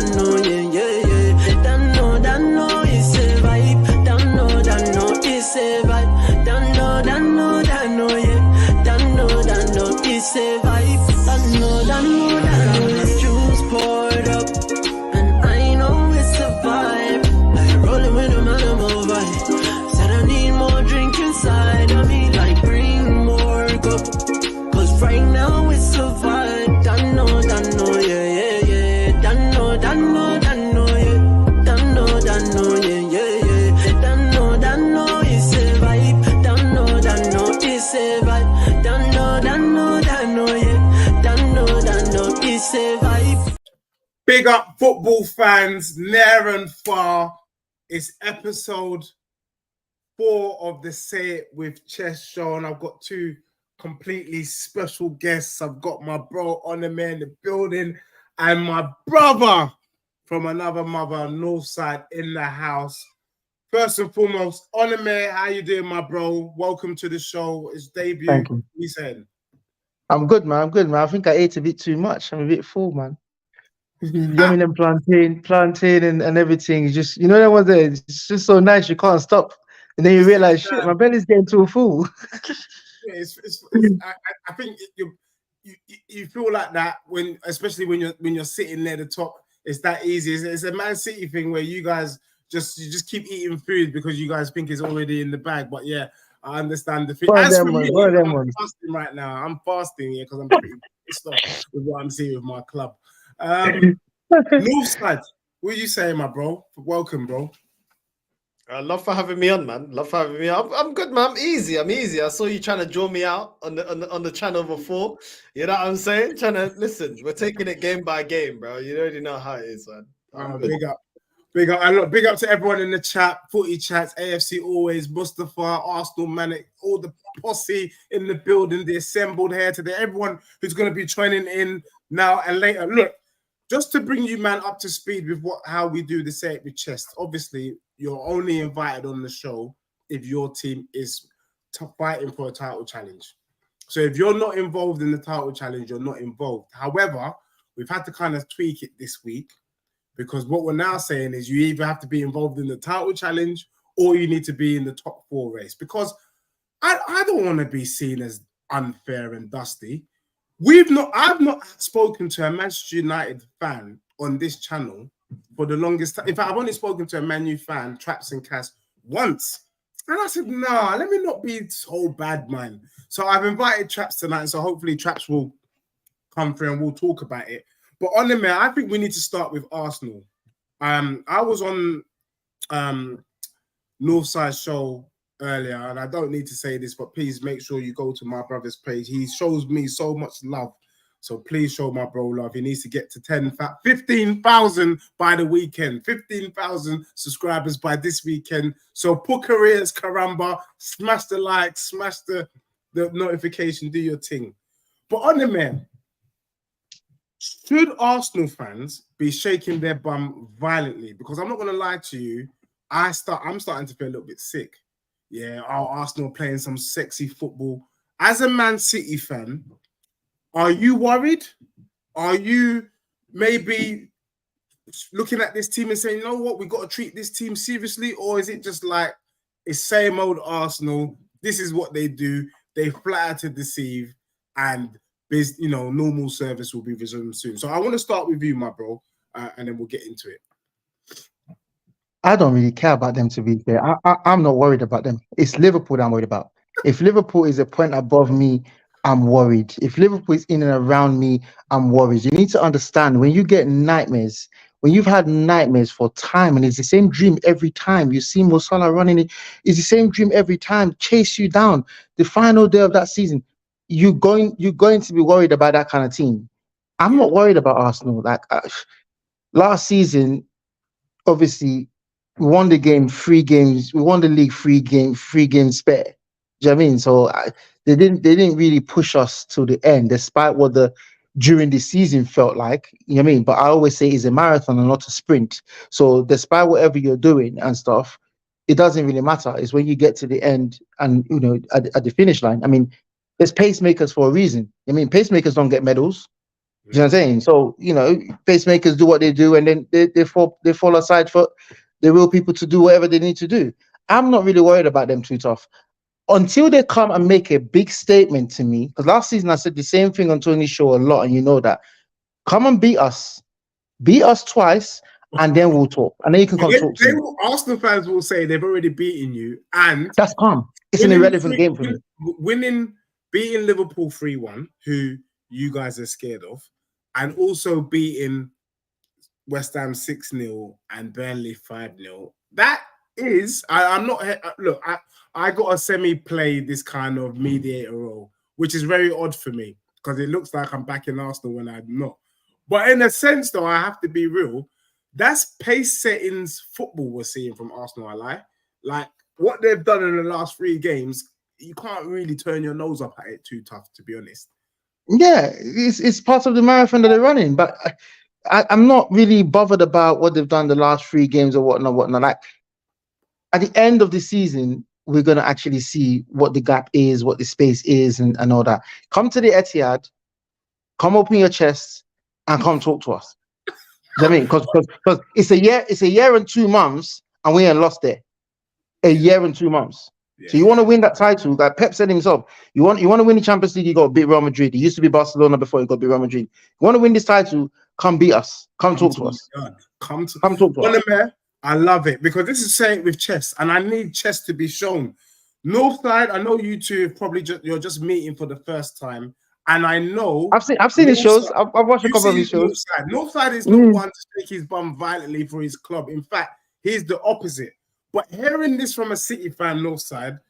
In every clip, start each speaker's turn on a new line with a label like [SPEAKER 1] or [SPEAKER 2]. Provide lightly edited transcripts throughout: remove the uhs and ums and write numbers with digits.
[SPEAKER 1] yeah, yeah, yeah. Don't know, it's a vibe. Don't know, it's a vibe. Don't know, yeah. Don't know, it's a vibe. Don't know, it's juice poured up, and I know it's a vibe. Like rolling with a man, I'm a vibe. Said I need more drink inside of me, like bring more cup. Cause right now it's a vibe. Don't know, yeah, yeah, yeah. Don't know, yeah. Don't know, yeah, yeah, yeah. Don't know, it's a vibe. Don't know, it's a vibe. Don't know, yeah. Don't know, it's a vibe.
[SPEAKER 2] Big up football fans, near and far. It's episode 4 of the Say It With Chess show, and I've got 2 completely special guests. I've got my bro Onome in the building and my brother from another mother, Northside, in the house. First and foremost, Onome, how you doing, my bro? Welcome to the show. It's debut.
[SPEAKER 3] Thank you.
[SPEAKER 2] He said,
[SPEAKER 3] I'm good, man. I think I ate a bit too much. I'm a bit full, man. It's been yummy and plantain and everything. It's just, you know, that was there. It's just so nice. You can't stop. And then you realize, shit, my belly's getting too full.
[SPEAKER 2] I think you feel like that when, especially when you're sitting near the top. It's that easy. It's a Man City thing where you guys just keep eating food because you guys think it's already in the bag. But yeah, I understand the thing. As for me, I'm fasting right now. I'm fasting here because I'm pretty pissed off with what I'm seeing with my club. Northside, what are you saying, my bro? Welcome, bro.
[SPEAKER 4] Love for having me on, man. Love for having me on. I'm good, man. I'm easy. I saw you trying to draw me out on the channel before. You know what I'm saying? Trying to listen. We're taking it game by game, bro. You already know how it is, man.
[SPEAKER 2] Big up. And look, big up to everyone in the chat, footy chats, AFC always, Mustafa, Arsenal, Manic, all the posse in the building, the assembled here today. Everyone who's going to be joining in now and later. Look, just to bring you, man, up to speed with how we do the Say It With Chest. Obviously, you're only invited on the show if your team is fighting for a title challenge. So if you're not involved in the title challenge, you're not involved. However, we've had to kind of tweak it this week because what we're now saying is you either have to be involved in the title challenge or you need to be in the top 4 race. Because I don't want to be seen as unfair and dusty. I've not spoken to a Manchester United fan on this channel for the longest time. In fact, I've only spoken to a Man U fan, Traps and Cass, once. And I said, nah, let me not be so bad, man. So I've invited Traps tonight, so hopefully Traps will come through and we'll talk about it. But on the matter, I think we need to start with Arsenal. I was on Northside show earlier, and I don't need to say this, but please make sure you go to my brother's page. He shows me so much love. So please show my bro love. He needs to get to 15,000 by the weekend. 15,000 subscribers by this weekend. So put careers, caramba, smash the like, smash the notification, do your thing. But on the man, should Arsenal fans be shaking their bum violently? Because I'm not going to lie to you, I'm starting to feel a little bit sick. Yeah, Arsenal playing some sexy football. As a Man City fan, are you worried? Are you maybe looking at this team and saying, you know what, we got to treat this team seriously? Or is it just like, it's same old Arsenal, this is what they do, they flatter to deceive, and normal service will be resumed soon? So I want to start with you, my bro, and then we'll get into it.
[SPEAKER 3] I don't really care about them, to be fair. I'm not worried about them. It's Liverpool that I'm worried about. If Liverpool is a point above me, I'm worried. If Liverpool is in and around me, I'm worried. You need to understand, when you get nightmares, when you've had nightmares for time, and it's the same dream every time, you see Mo Salah running it, it's the same dream every time, chase you down. The final day of that season, you're going to be worried about that kind of team. I'm not worried about Arsenal. Like last season, obviously, we won the game 3 games. We won the league 3 games spare. Do you know what I mean? So they didn't really push us to the end, despite what during the season felt like. You know what I mean? But I always say it's a marathon and not a sprint. So despite whatever you're doing and stuff, it doesn't really matter. It's when you get to the end and at the finish line. I mean, there's pacemakers for a reason. I mean, pacemakers don't get medals. You know what I'm saying? So, you know, pacemakers do what they do, and then they fall aside for the real people to do whatever they need to do. I'm not really worried about them too tough until they come and make a big statement to me. Because last season I said the same thing on Tony's show a lot, and you know that. Come and beat us twice, and then we'll talk. And then you can come talk to me.
[SPEAKER 2] Arsenal fans will say they've already beaten you, and
[SPEAKER 3] That's calm. It's an irrelevant game for me.
[SPEAKER 2] Beating Liverpool 3-1, who you guys are scared of, and also beating West Ham 6-0 and Burnley 5-0. That is, I'm not, look, I got a semi-play this kind of mediator role, which is very odd for me because it looks like I'm back in Arsenal when I'm not. But in a sense, though, I have to be real. That's pace settings football we're seeing from Arsenal, I lie. Like, what they've done in the last 3 games, you can't really turn your nose up at it too tough, to be honest.
[SPEAKER 3] Yeah, it's part of the marathon that they're running, but I'm not really bothered about what they've done the last 3 games or whatnot. Like, at the end of the season, we're going to actually see what the gap is, what the space is, and all that. Come to the Etihad, come open your chest, and come talk to us. You know what I mean? Because it's a year and 2 months, and we ain't lost there. A year and 2 months. So you want to win that title, like Pep said himself, you want to win the Champions League, you got to beat Real Madrid. It used to be Barcelona before you got to beat Real Madrid. You want to win this title, come beat us. Come talk to us.
[SPEAKER 2] Come talk to us. I love it because this is saying with chess, and I need chess to be shown. Northside, I know you two probably you're just meeting for the first time, and I know
[SPEAKER 3] I've seen his shows. I've watched a couple of his shows.
[SPEAKER 2] Northside is not one to shake his bum violently for his club. In fact, he's the opposite. But hearing this from a City fan, Northside,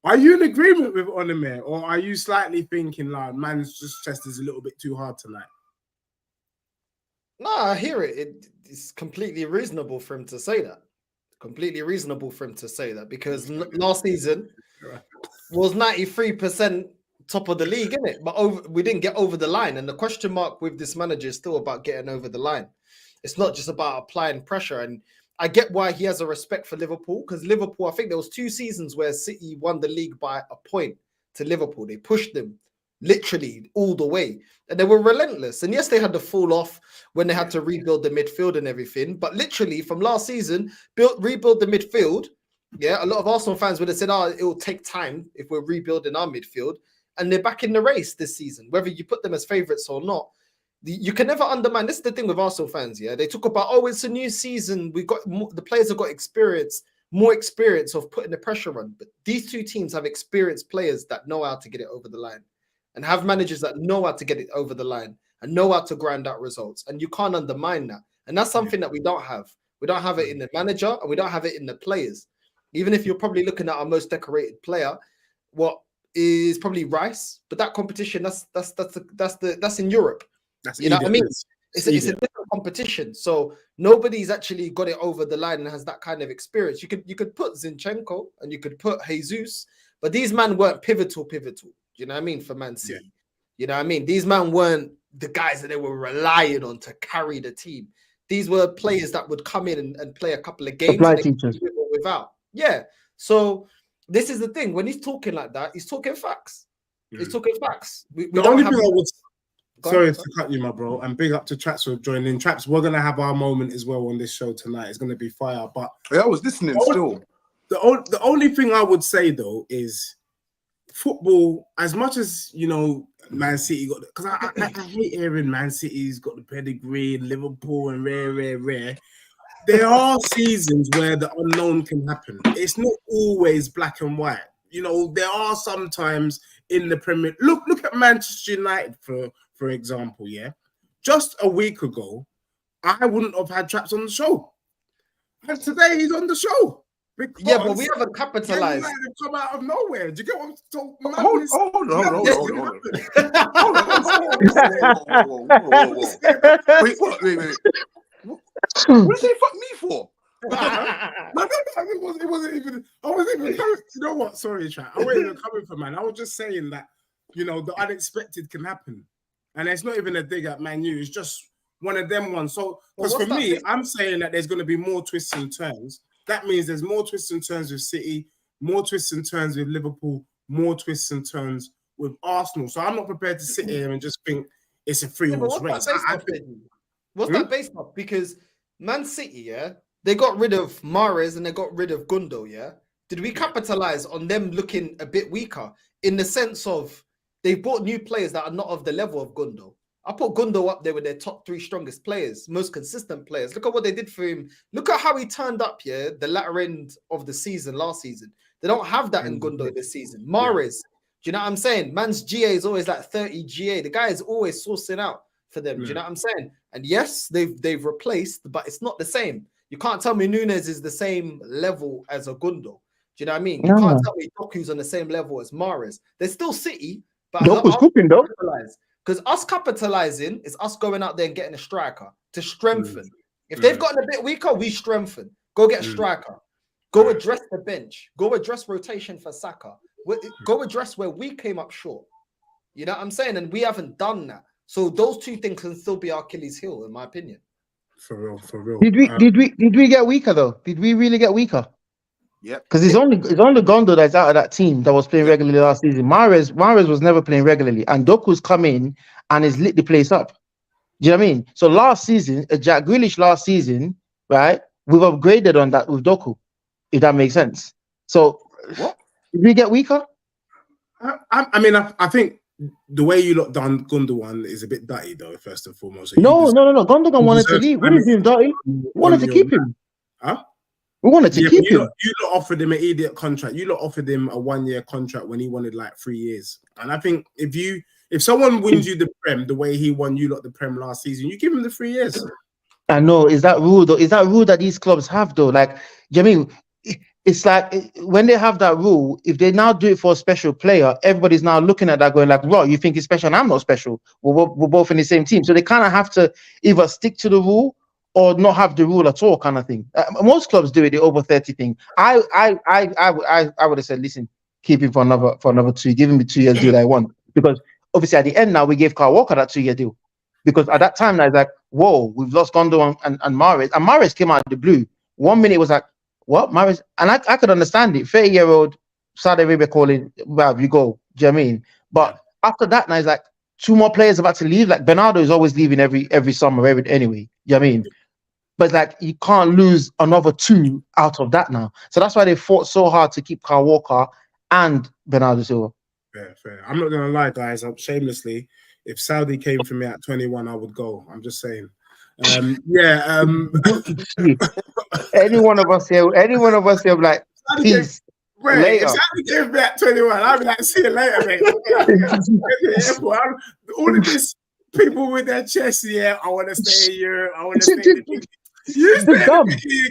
[SPEAKER 2] are you in agreement with Onome, or are you slightly thinking like man's chest is a little bit too hard tonight?
[SPEAKER 4] No, I hear it. It's completely reasonable for him to say that. Completely reasonable for him to say that because last season was 93% top of the league, isn't it? But we didn't get over the line. And the question mark with this manager is still about getting over the line. It's not just about applying pressure. And I get why he has a respect for Liverpool because Liverpool, I think there was 2 seasons where City won the league by a point to Liverpool. They pushed them literally all the way. And they were relentless. And yes, they had to fall off when they had to rebuild the midfield and everything. But literally from last season, rebuild the midfield. Yeah, a lot of Arsenal fans would have said, it will take time if we're rebuilding our midfield. And they're back in the race this season, whether you put them as favourites or not. You can never undermine. This is the thing with Arsenal fans, yeah? They talk about, it's a new season. The players have got more experience of putting the pressure on. But these 2 teams have experienced players that know how to get it over the line and have managers that know how to get it over the line and know how to grind out results. And you can't undermine that. And that's something that we don't have. We don't have it in the manager and we don't have it in the players. Even if you're probably looking at our most decorated player, what is probably Rice, but that competition, that's in Europe. You know what I mean? It's a different competition. So nobody's actually got it over the line and has that kind of experience. You could put Zinchenko and you could put Jesus, but these men weren't pivotal. You know what I mean? For Man City. Yeah. You know what I mean? These men weren't the guys that they were relying on to carry the team. These were players that would come in and play a couple of games without. Yeah. So this is the thing. When he's talking like that, he's talking facts. He's talking facts.
[SPEAKER 2] The only thing I would... Sorry to cut you, my bro, and big up to Traps for joining. Traps, we're going to have our moment as well on this show tonight. It's going to be fire. But
[SPEAKER 5] I was listening still.
[SPEAKER 2] The only thing I would say, though, is football, as much as, Man City got... Because I hate hearing Man City's got the pedigree and Liverpool and rare. There are seasons where the unknown can happen. It's not always black and white. There are sometimes in the Premier... Look at Manchester United, for example, yeah? Just a week ago, I wouldn't have had Traps on the show. And today he's on the show.
[SPEAKER 4] Yeah, but we haven't capitalized.
[SPEAKER 2] United come out of nowhere. Do you get what I'm talking about?
[SPEAKER 5] Hold on. Wait. What did they fuck me for?
[SPEAKER 2] It wasn't even coming. You know what? Sorry, Trap. I wasn't even coming for man. I was just saying that, the unexpected can happen. And it's not even a dig at Man U. It's just one of them ones. So, because for me, I'm saying that there's going to be more twists and turns. That means there's more twists and turns with City, more twists and turns with Liverpool, more twists and turns with Arsenal. So I'm not prepared to sit here and just think it's a three
[SPEAKER 4] Yeah, but
[SPEAKER 2] horse
[SPEAKER 4] what's
[SPEAKER 2] race.
[SPEAKER 4] that based
[SPEAKER 2] I
[SPEAKER 4] off,
[SPEAKER 2] think,
[SPEAKER 4] Deji? What's that based off? Because Man City, yeah, they got rid of Mahrez and they got rid of Gundo, yeah. Did we capitalize on them looking a bit weaker in the sense of they bought new players that are not of the level of Gundo? I put Gundo up there with their top 3 strongest players, most consistent players. Look at what they did for him. Look at how he turned up here, the latter end of the season, last season. They don't have that in Gundo this season. Mahrez, do you know what I'm saying? Man's GA is always like 30 GA. The guy is always sourcing out for them. Do you know what I'm saying? And yes, they've replaced, but it's not the same. You can't tell me Nunes is the same level as a Gundo. Do you know what I mean? You can't tell me Doku's on the same level as Mahrez. They're still City, but
[SPEAKER 3] Doku's cooking though.
[SPEAKER 4] Because us capitalizing is us going out there and getting a striker to strengthen. If they've gotten a bit weaker, we strengthen. Go get a striker. Go address the bench. Go address rotation for Saka. Go address where we came up short. You know what I'm saying? And we haven't done that. So those two things can still be our Achilles heel, in my opinion.
[SPEAKER 2] For real.
[SPEAKER 3] Did we get weaker though? Did we really get weaker?
[SPEAKER 5] Yeah.
[SPEAKER 3] Because it's only Gondo that's out of that team that was playing regularly last season. Mahrez was never playing regularly, and Doku's come in and has lit the place up. Do you know what I mean? So last season, Jack Grealish last season, right? We've upgraded on that with Doku, if that makes sense. So what? Did we get weaker?
[SPEAKER 2] I think the way you locked down Gundogan is a bit dirty, though. First and foremost. So
[SPEAKER 3] no. Gundogan wanted to leave. We didn't do him dirty. We wanted to keep him.
[SPEAKER 2] Huh?
[SPEAKER 3] We wanted to keep him.
[SPEAKER 2] You lot offered him an idiot contract. You lot offered him a 1-year contract when he wanted like 3 years. And I think if someone wins you the Prem the way he won you lot the Prem last season, you give him the 3 years.
[SPEAKER 3] I know. Is that rule though? Is that rule that these clubs have though? Like, do you know what I mean? It's like when they have that rule, if they now do it for a special player, everybody's now looking at that going like, "Well, you think he's special and I'm not special. We're both in the same team." So they kind of have to either stick to the rule or not have the rule at all, kind of thing. Most clubs do it, the over 30 thing. I would have said, listen, keep him for another 2. Give him the 2 years deal I want, because obviously at the end now we gave Kyle Walker that 2-year deal, because at that time now it's like, whoa, we've lost Gondo and Mahrez, and Mahrez came out of the blue. 1 minute it was like, what, Mahrez? And I could understand it. 30-year-old Saudi Arabia calling, well, you go. Do you know what I mean? But after that now it's like 2 more players about to leave. Like Bernardo is always leaving every summer, anyway. You know what I mean? But like you can't lose another 2 out of that now. So that's why they fought so hard to keep Kyle Walker and Bernardo Silva.
[SPEAKER 2] Fair. I'm not gonna lie, guys. Shamelessly, if Saudi came for me at 21, I would go. I'm just saying.
[SPEAKER 3] Any one of us here, like, peace.
[SPEAKER 2] If Saudi came me at 21, I'd be like, see you later, mate. All of this people with their chests, I want to stay here. I want to stay. You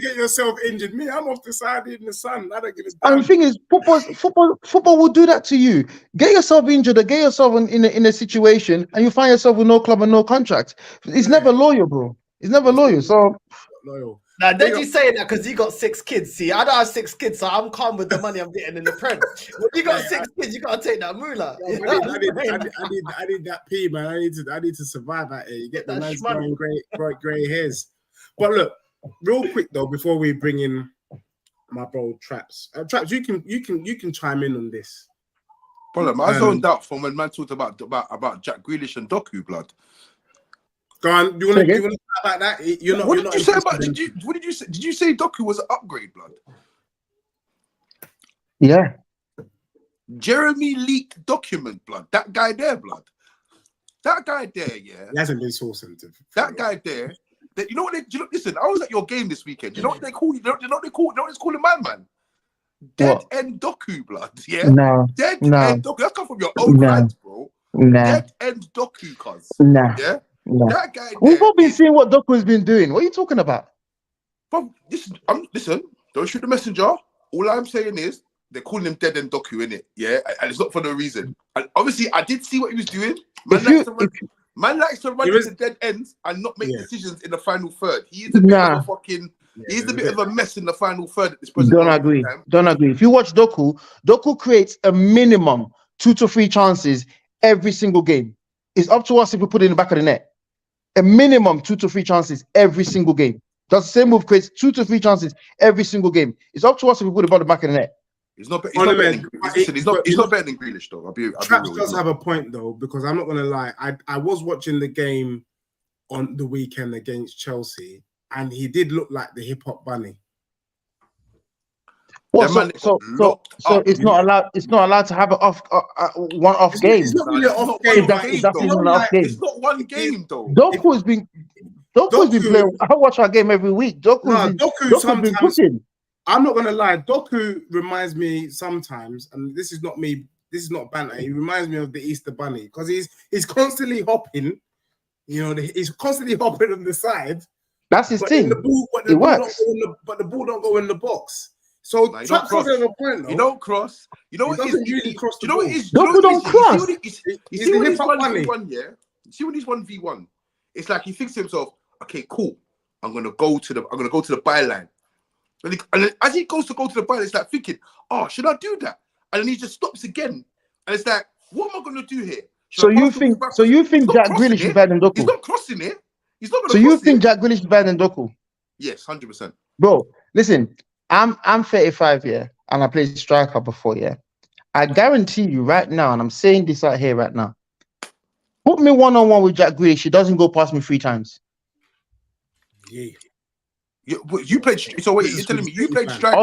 [SPEAKER 2] get yourself injured. Me, I'm off the side in the sun. I don't give a damn.
[SPEAKER 3] And the thing is, football will do that to you. Get yourself injured or get yourself in a situation, and you find yourself with no club and no contract. It's never loyal, bro. It's never loyal. So
[SPEAKER 2] loyal.
[SPEAKER 4] Now, Deji saying that because he got 6 kids. See, I don't have 6 kids, so I'm calm with the money I'm getting in the Prem. When you got 6 kids, you gotta take that moolah.
[SPEAKER 2] I need that P, man. I need to survive out here. You get the nice long grey hairs. But look, real quick though, before we bring in my bro Traps. Traps, you can chime in on this.
[SPEAKER 5] Problem, I zoned out from when man talked about Jack Grealish and Doku, blood.
[SPEAKER 2] Go on. You want to talk about that?
[SPEAKER 5] What did you say about? What did you say? Did you say Doku was an upgrade, blood?
[SPEAKER 3] Yeah.
[SPEAKER 5] Jeremy leaked document, blood. That guy there, blood. That guy there, yeah.
[SPEAKER 2] He hasn't been sourcing to.
[SPEAKER 5] That guy there. You know what they? Listen, I was at your game this weekend. You know what they call you? You know what they call? You know what it's called, man? Dead end Doku, blood. Yeah.
[SPEAKER 3] No.
[SPEAKER 5] Dead
[SPEAKER 3] no.
[SPEAKER 5] end Doku. That's come from your own hands, bro.
[SPEAKER 3] Nah.
[SPEAKER 5] Dead end Doku, cuz.
[SPEAKER 3] Nah.
[SPEAKER 5] Yeah.
[SPEAKER 3] No.
[SPEAKER 5] That guy.
[SPEAKER 3] We've all been seeing what Doku has been doing. What are you talking about?
[SPEAKER 5] But listen, don't shoot the messenger. All I'm saying is they're calling him dead end Doku, innit? Yeah, and it's not for no reason. And obviously, I did see what he was doing. Man likes to run into dead ends and not make decisions in the final third. He is a bit of a fucking. He's a bit of a mess in the final third at this present
[SPEAKER 3] Don't agree. Don't agree. If you watch Doku creates a minimum 2 to 3 chances every single game. It's up to us if we put it in the back of the net. A minimum 2 to 3 chances every single game. Does the same move creates 2 to 3 chances every single game. It's up to us if we put it in the back of the net.
[SPEAKER 5] He's not. He's
[SPEAKER 2] On
[SPEAKER 5] not
[SPEAKER 2] the
[SPEAKER 5] better
[SPEAKER 2] man,
[SPEAKER 5] than, listen, he's not better than Grealish though. I'll be
[SPEAKER 2] Traps
[SPEAKER 5] real.
[SPEAKER 2] does have a point though, because I'm not gonna lie. I was watching the game on the weekend against Chelsea, and he did look like the hip hop bunny.
[SPEAKER 3] Well,
[SPEAKER 5] That man
[SPEAKER 3] so
[SPEAKER 5] locked up.
[SPEAKER 3] it's not allowed. It's not allowed to have an off one off game.
[SPEAKER 2] It's not really an
[SPEAKER 5] It's
[SPEAKER 2] off
[SPEAKER 5] not
[SPEAKER 2] game.
[SPEAKER 5] one
[SPEAKER 3] If
[SPEAKER 5] game
[SPEAKER 3] that's
[SPEAKER 5] though.
[SPEAKER 3] even an off game.
[SPEAKER 5] It's not one game though.
[SPEAKER 3] Doku's been playing. I watch our game every week. Doku's been cooking.
[SPEAKER 2] I'm not gonna lie. Doku reminds me sometimes, and this is not me. This is not banter. He reminds me of the Easter Bunny because he's constantly hopping. You know, he's constantly hopping on the side.
[SPEAKER 3] That's his thing.
[SPEAKER 2] It works. But the ball don't go in the box. So
[SPEAKER 5] No,
[SPEAKER 2] Traps doesn't have a point though.
[SPEAKER 5] You don't cross. You know what?
[SPEAKER 2] Really cross.
[SPEAKER 5] You know what is?
[SPEAKER 3] Doku don't cross.
[SPEAKER 5] You see when he's 1v1, yeah. You see when he's 1v1, it's like he thinks to himself, "Okay, cool. I'm gonna go to the byline." And then as he goes to the byline, it's like thinking, "Oh, should I do that?" And then he just stops again, and it's like, "What am I gonna do here?"
[SPEAKER 3] So you think Jack Grealish is better than Doku?
[SPEAKER 5] He's not crossing it. He's not.
[SPEAKER 3] So you think Jack Grealish is better than Doku?
[SPEAKER 5] Yes, 100%.
[SPEAKER 3] Bro, listen, I'm 35, yeah, and I played striker before, yeah. I guarantee you right now, and I'm saying this out here right now, put me one-on-one with Jack Grealish, he doesn't go past me 3 times.
[SPEAKER 2] Yeah.
[SPEAKER 5] You played. So wait, you're telling me you played striker?
[SPEAKER 3] I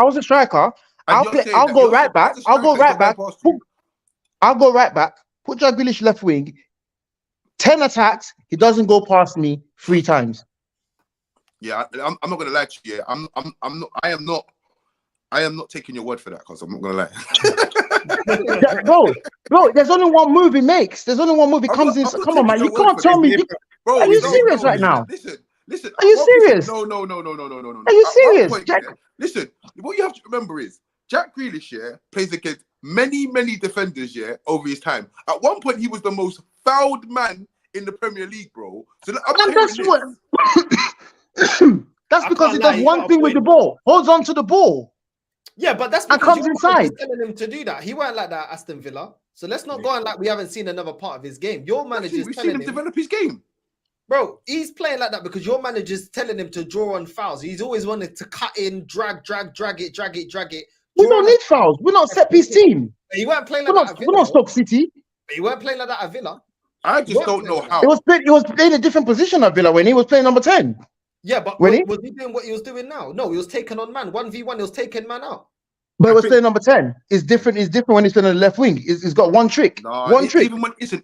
[SPEAKER 3] was a striker. I'll go right back. I'll go right back. Put Jack Grealish left wing. 10 attacks. He doesn't go past me 3 times.
[SPEAKER 5] Yeah, I'm not gonna lie to you. I am not taking your word for that, because I'm not gonna
[SPEAKER 3] lie. bro, there's only one move he makes. There's only one move he comes in. Come on, man. You can't tell me. Bro, are you serious right now?
[SPEAKER 5] Listen.
[SPEAKER 3] Are you serious?
[SPEAKER 5] No.
[SPEAKER 3] Are you serious, Jack?
[SPEAKER 5] Listen, what you have to remember is Jack Grealish, yeah, plays against many defenders, yeah, over his time. At one point, he was the most fouled man in the Premier League, bro. So
[SPEAKER 3] that's because he does one thing with the ball, holds on to the ball.
[SPEAKER 4] Yeah, but that's because comes inside. Telling him to do that. He weren't like that at Aston Villa. So let's not go on like we haven't seen another part of his game. Your manager's
[SPEAKER 5] we've seen him develop his game.
[SPEAKER 4] Bro, he's playing like that because your manager's telling him to draw on fouls. He's always wanted to cut in, drag it.
[SPEAKER 3] We don't need fouls. We're not a set piece team.
[SPEAKER 4] He weren't playing like that at Villa.
[SPEAKER 3] We're not Stoke City.
[SPEAKER 4] He weren't playing like that at Villa.
[SPEAKER 5] I just don't know how.
[SPEAKER 3] He was playing a different position at Villa when he was playing number 10.
[SPEAKER 4] Yeah, but was he doing what he was doing now? No, he was taking on man. 1v1, he was taking man out.
[SPEAKER 3] But he was playing number 10. It's different when he's playing on the left wing. He's got one trick. Trick.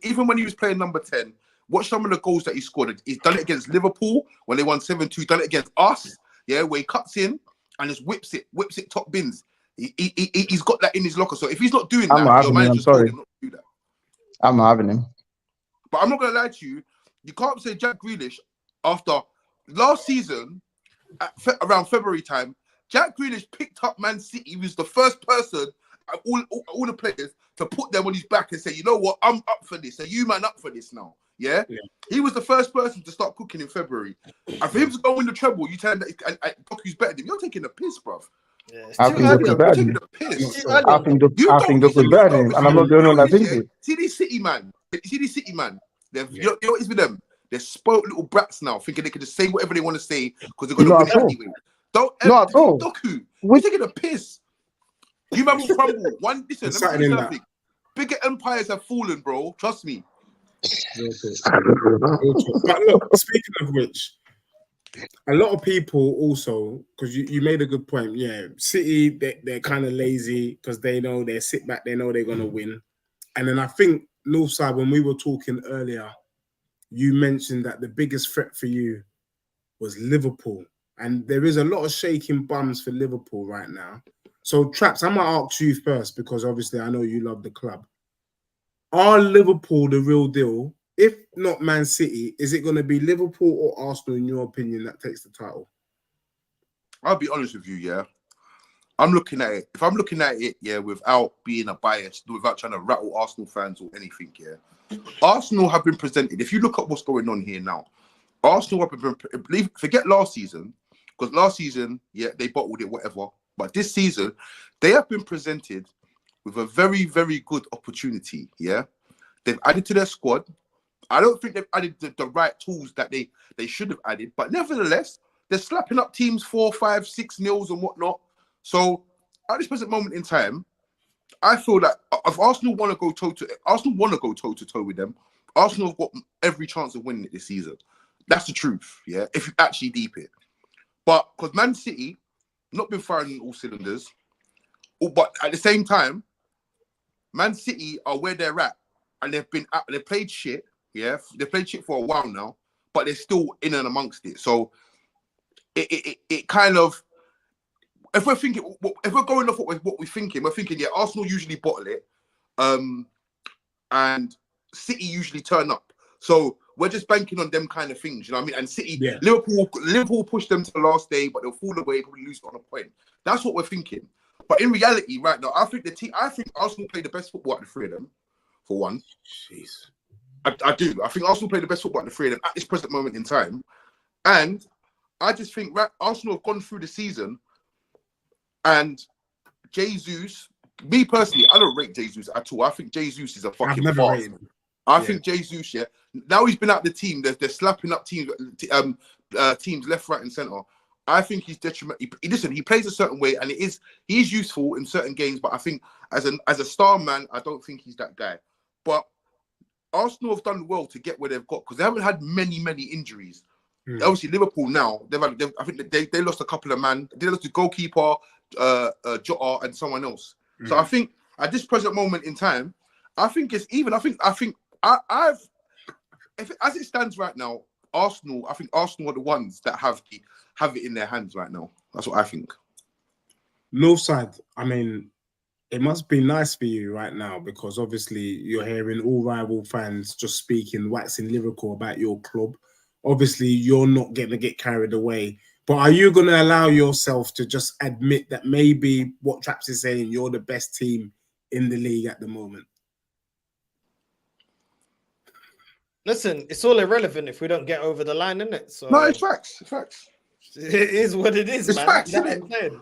[SPEAKER 5] Even when he was playing number 10, watch some of the goals that he scored. He's done it against Liverpool when they won 7-2. Done it against us, yeah, where he cuts in and just whips it top bins. He's got that in his locker. So if he's not doing that, your manager's told him not to do that.
[SPEAKER 3] I'm not having him.
[SPEAKER 5] But I'm not gonna lie to you. You can't say Jack Grealish after last season around February time. Jack Grealish picked up Man City. He was the first person, all the players, to put them on his back and say, you know what, I'm up for this. Are you man up for this now? Yeah? He was the first person to start cooking in February. And for him to go win the treble, you tell him that Doku's better than him. You're taking a piss, bruv.
[SPEAKER 3] Yeah, I think Doku's better than him. I think Doku's better than him. And I'm not the only one that thinks it.
[SPEAKER 5] See these City man. You know what is with them? They're spoiled little brats now, thinking they can just say whatever they want to say because they're going to win anyway. Not at all. Doku, we're taking a piss. You man will crumble. Listen, let me tell you something. Bigger empires have fallen, bro. Trust me.
[SPEAKER 2] But look, speaking of which, a lot of people also, because you made a good point. Yeah, City, they're kind of lazy because they know they sit back, they know they're going to win. And then I think, Northside, when we were talking earlier, you mentioned that the biggest threat for you was Liverpool. And there is a lot of shaking bums for Liverpool right now. So, Traps, I'm going to ask you first because obviously I know you love the club. Are Liverpool the real deal? If not Man City, is it going to be Liverpool or Arsenal, in your opinion, that takes the title?
[SPEAKER 5] I'll be honest with you, yeah. I'm looking at it. If I'm looking at it, yeah, without being a bias, without trying to rattle Arsenal fans or anything, yeah. Arsenal have been presented. If you look at what's going on here now, Arsenal have been, forget last season, because last season, yeah, they bottled it, whatever. But this season, they have been presented with a very, very good opportunity, yeah. They've added to their squad. I don't think they've added the right tools that they should have added, but nevertheless, they're slapping up teams 4, 5, 6 nils and whatnot. So at this present moment in time, I feel that if Arsenal want to go toe to toe with them, Arsenal have got every chance of winning it this season. That's the truth, yeah. If you actually deep it, but because Man City not been firing on all cylinders, but at the same time, Man City are where they're at, and they played shit, yeah. They played shit for a while now, but they're still in and amongst it. So it kind of. If we're going off what we're thinking, yeah, Arsenal usually bottle it, and City usually turn up. So we're just banking on them kind of things, you know what I mean? And City, Liverpool pushed them to the last day, but they'll fall away, probably lose on a point. That's what we're thinking. But in reality, right now, I think Arsenal play the best football at the three of them, for one.
[SPEAKER 2] Jeez.
[SPEAKER 5] I do. I think Arsenal play the best football at the three of them at this present moment in time. And I just think Arsenal have gone through the season. And Jesus, me personally, I don't rate Jesus at all. I think Jesus is a fucking farce. I think Jesus, yeah. Now he's been out the team. They're slapping up teams left, right, and centre. I think he's detrimental. Listen, he plays a certain way, and he's useful in certain games. But I think as a star man, I don't think he's that guy. But Arsenal have done well to get where they've got because they haven't had many injuries. Obviously, Liverpool now I think they lost a couple of man. They lost the goalkeeper, Jota, and someone else. So I think at this present moment in time, I think it's even. I think as it stands right now, Arsenal. I think Arsenal are the ones that have it in their hands right now. That's what I think.
[SPEAKER 2] Northside, I mean, it must be nice for you right now because obviously you're hearing all rival fans just speaking, waxing lyrical about your club. Obviously, you're not going to get carried away. But are you going to allow yourself to just admit that maybe what Traps is saying, you're the best team in the league at the moment?
[SPEAKER 4] Listen, it's all irrelevant if we don't get over the line, isn't it? So
[SPEAKER 5] no, it's facts. It's facts.
[SPEAKER 4] It is what it is,
[SPEAKER 5] it's
[SPEAKER 4] man.
[SPEAKER 5] Facts,
[SPEAKER 4] That's
[SPEAKER 5] isn't
[SPEAKER 4] what I'm saying.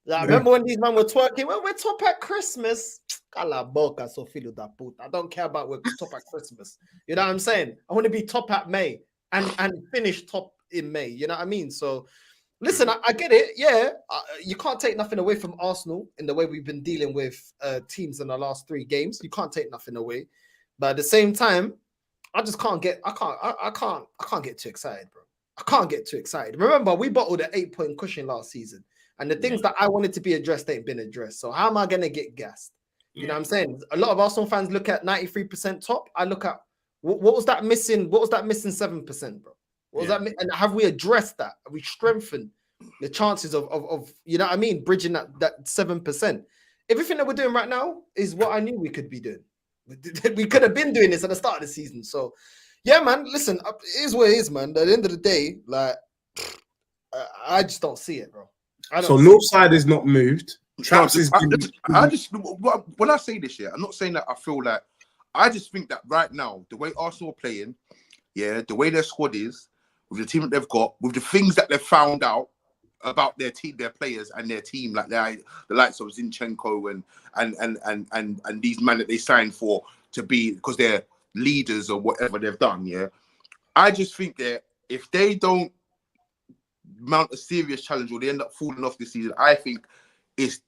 [SPEAKER 4] Like, remember when these men were twerking? Well, we're top at Christmas. Cala boca, so filo da puta. I don't care about we're top at Christmas. You know what I'm saying? I want to be top at May and finish top in May. You know what I mean? So, listen, I get it. Yeah, you can't take nothing away from Arsenal in the way we've been dealing with teams in the last 3 games. You can't take nothing away, but at the same time, I just can't get. I can't get too excited, bro. I can't get too excited. Remember, we bottled an 8-point cushion last season, and the things that I wanted to be addressed ain't been addressed. So how am I gonna get gassed? You know what I'm saying? A lot of Arsenal fans look at 93% top. I look at what was that missing? What was that missing 7%, bro? What was that? And have we addressed that? Have we strengthened the chances of you know what I mean? Bridging that 7%. Everything that we're doing right now is what I knew we could be doing. We could have been doing this at the start of the season. So, yeah, man. Listen, it is what it is, man. At the end of the day, like, I just don't see it, bro.
[SPEAKER 2] So Northside is not moved. Traps is.
[SPEAKER 5] When I say this, yeah, I'm not saying that I feel like. I just think that right now, the way Arsenal are playing, yeah, the way their squad is, with the team that they've got, with the things that they've found out about their team, their players, and their team, like the likes of Zinchenko and these men that they signed for to be because they're leaders or whatever they've done. Yeah, I just think that if they don't mount a serious challenge or they end up falling off this season, I think it's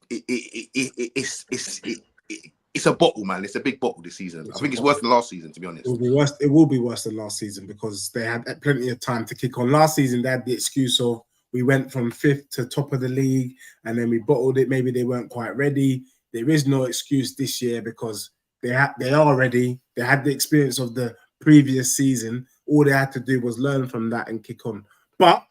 [SPEAKER 5] a bottle, man. It's a big bottle this season. I think it's worse than last season, to be honest.
[SPEAKER 2] It will be worse. It will be worse than last season because they had plenty of time to kick on. Last season, they had the excuse of we went from 5th to top of the league and then we bottled it. Maybe they weren't quite ready. There is no excuse this year because they are ready. They had the experience of the previous season. All they had to do was learn from that and kick on. But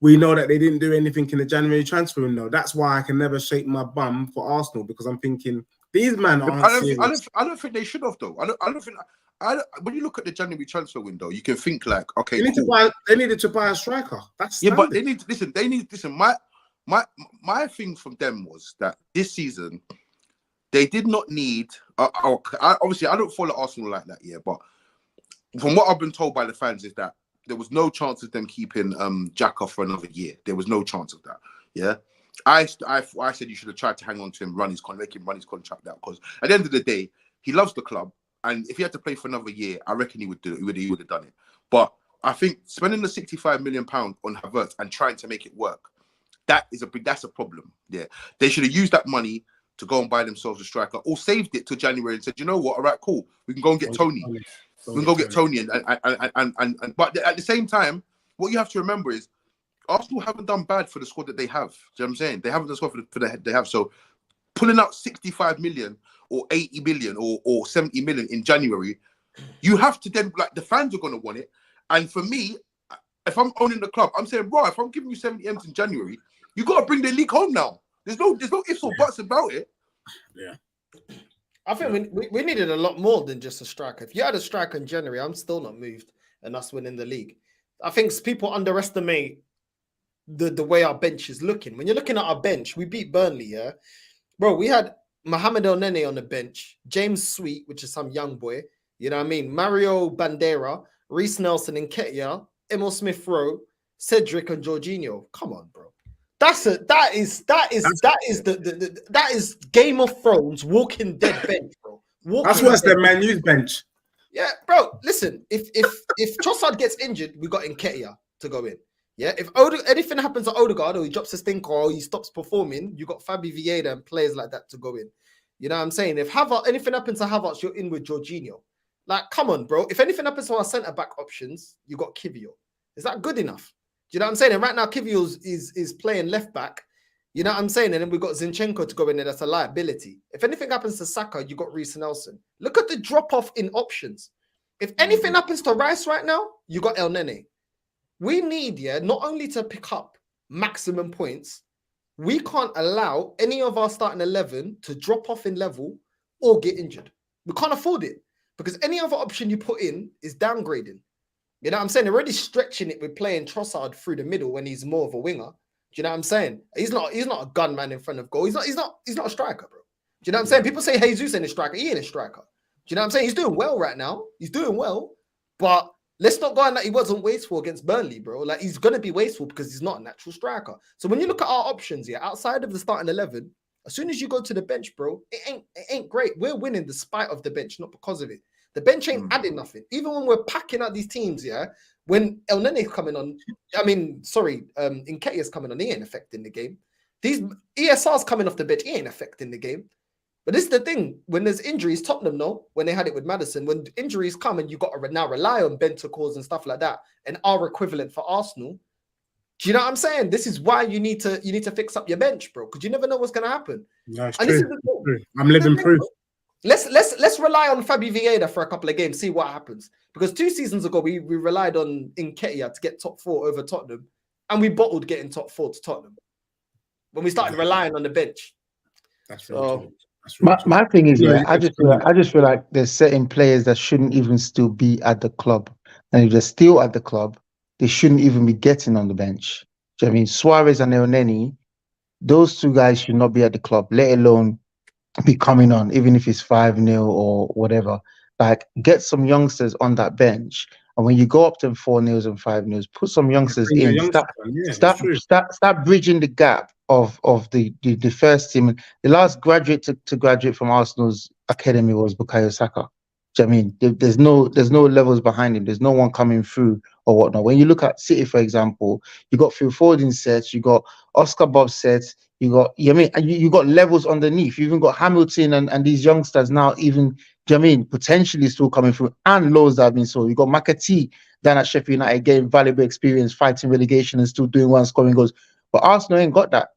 [SPEAKER 2] we know that they didn't do anything in the January transfer window. That's why I can never shake my bum for Arsenal because I'm thinking these men aren't serious.
[SPEAKER 5] I don't think they should have though. I don't think. When you look at the January transfer window, you can think like, okay,
[SPEAKER 2] they needed to buy a striker. That's standard.
[SPEAKER 5] But they need to listen. They need to listen. My thing from them was that this season they did not need. Obviously, I don't follow Arsenal like that, yeah. But from what I've been told by the fans is that there was no chance of them keeping Xhaka for another year. There was no chance of that. Yeah. I said you should have tried to hang on to him, make him run his contract out because at the end of the day, he loves the club. And if he had to play for another year, I reckon he would do it. He would have done it. But I think spending the £65 million on Havertz and trying to make it work that's a problem. Yeah, they should have used that money to go and buy themselves a striker, or saved it till January and said, you know what, all right, cool, we can go and get Tony. We can go get Tony, and but at the same time, what you have to remember is Arsenal haven't done bad for the squad that they have. Do you know what I'm saying? They haven't done squad for the they have. So pulling out 65 million or 80 million or 70 million in January, you have to then, like, the fans are going to want it. And for me, if I'm owning the club, I'm saying, right, if I'm giving you 70 M's in January, you got to bring the league home now. There's no ifs or buts about it.
[SPEAKER 2] Yeah.
[SPEAKER 4] I think we needed a lot more than just a striker. If you had a striker in January, I'm still not moved and us winning the league. I think people underestimate the way our bench is looking. When you're looking at our bench, we beat Burnley, yeah? Bro, we had Mohamed Onome on the bench, James Sweet, which is some young boy, you know what I mean? Mario Bandera, Reece Nelson and Nketiah, Emil Smith-Rowe, Cedric and Jorginho. Come on, bro. That is Game of Thrones, Walking Dead bench, bro.
[SPEAKER 2] That's worse than Man U's bench.
[SPEAKER 4] Yeah, bro. Listen, if Trossard gets injured, we got Nketiah to go in. Yeah, if anything happens to Odegaard, or he drops a stinker, or he stops performing, you got Fabi Vieira and players like that to go in. You know what I'm saying? If anything happens to Havertz, you're in with Jorginho. Like, come on, bro. If anything happens to our centre back options, you got Kivior. Is that good enough? Do you know what I'm saying? And right now, Kivior is playing left back. You know what I'm saying? And then we've got Zinchenko to go in there. That's a liability. If anything happens to Saka, you got Reece Nelson. Look at the drop-off in options. If anything happens to Rice right now, you got El Nene. We need, not only to pick up maximum points, we can't allow any of our starting 11 to drop off in level or get injured. We can't afford it, because any other option you put in is downgrading. You know what I'm saying? They're already stretching it with playing Trossard through the middle when he's more of a winger. Do you know what I'm saying? He's not a gunman in front of goal. He's not a striker, bro. Do you know what I'm saying? People say Jesus ain't a striker. He ain't a striker. Do you know what I'm saying? He's doing well right now. He's doing well, but let's not go on that he wasn't wasteful against Burnley, bro. Like, he's gonna be wasteful because he's not a natural striker. So when you look at our options, outside of the starting 11, as soon as you go to the bench, bro, it ain't great. We're winning despite of the bench, not because of it. The bench ain't adding nothing. Even when we're packing out these teams, when El Nene's coming on, Nketiah's coming on, he ain't affecting the game. These ESR's coming off the bench, he ain't affecting the game. But this is the thing, when there's injuries, Tottenham, when they had it with Maddison, when injuries come and you got to now rely on Bentancurs and stuff like that, and our equivalent for Arsenal, do you know what I'm saying? This is why you need to fix up your bench, bro, because you never know what's going to happen.
[SPEAKER 2] No, it's true. I'm living proof.
[SPEAKER 4] Let's rely on Fabi Vieira for a couple of games, see what happens. Because 2 seasons ago, we relied on Nketiah to get top 4 over Tottenham, and we bottled getting top 4 to Tottenham when we started relying on the bench.
[SPEAKER 2] That's right.
[SPEAKER 3] My thing is, I just feel like there's certain players that shouldn't even still be at the club, and if they're still at the club, they shouldn't even be getting on the bench. Do you know what I mean? Suarez and Elneny, those 2 guys should not be at the club, let alone be coming on, even if it's 5-0 or whatever. Like, get some youngsters on that bench, and when you go up to 4-0s and 5-0s, put some youngsters in. Start bridging the gap of the first team. The last graduate to graduate from Arsenal's academy was Bukayo Saka. Do you know what I mean? There's no levels behind him. There's no one coming through or whatnot. When you look at City, for example, you got Phil Foden sets, you got Oscar Bob sets, you got you got levels underneath. You even got Hamilton and these youngsters now even, do you know what I mean, potentially still coming through, and lows that have been sold. You got McAtee down at Sheffield United, getting valuable experience, fighting relegation and still doing well, scoring goals. But Arsenal ain't got that.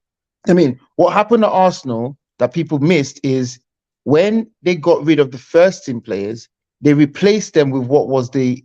[SPEAKER 3] I mean, what happened at Arsenal that people missed is when they got rid of the first team players, they replaced them with what was the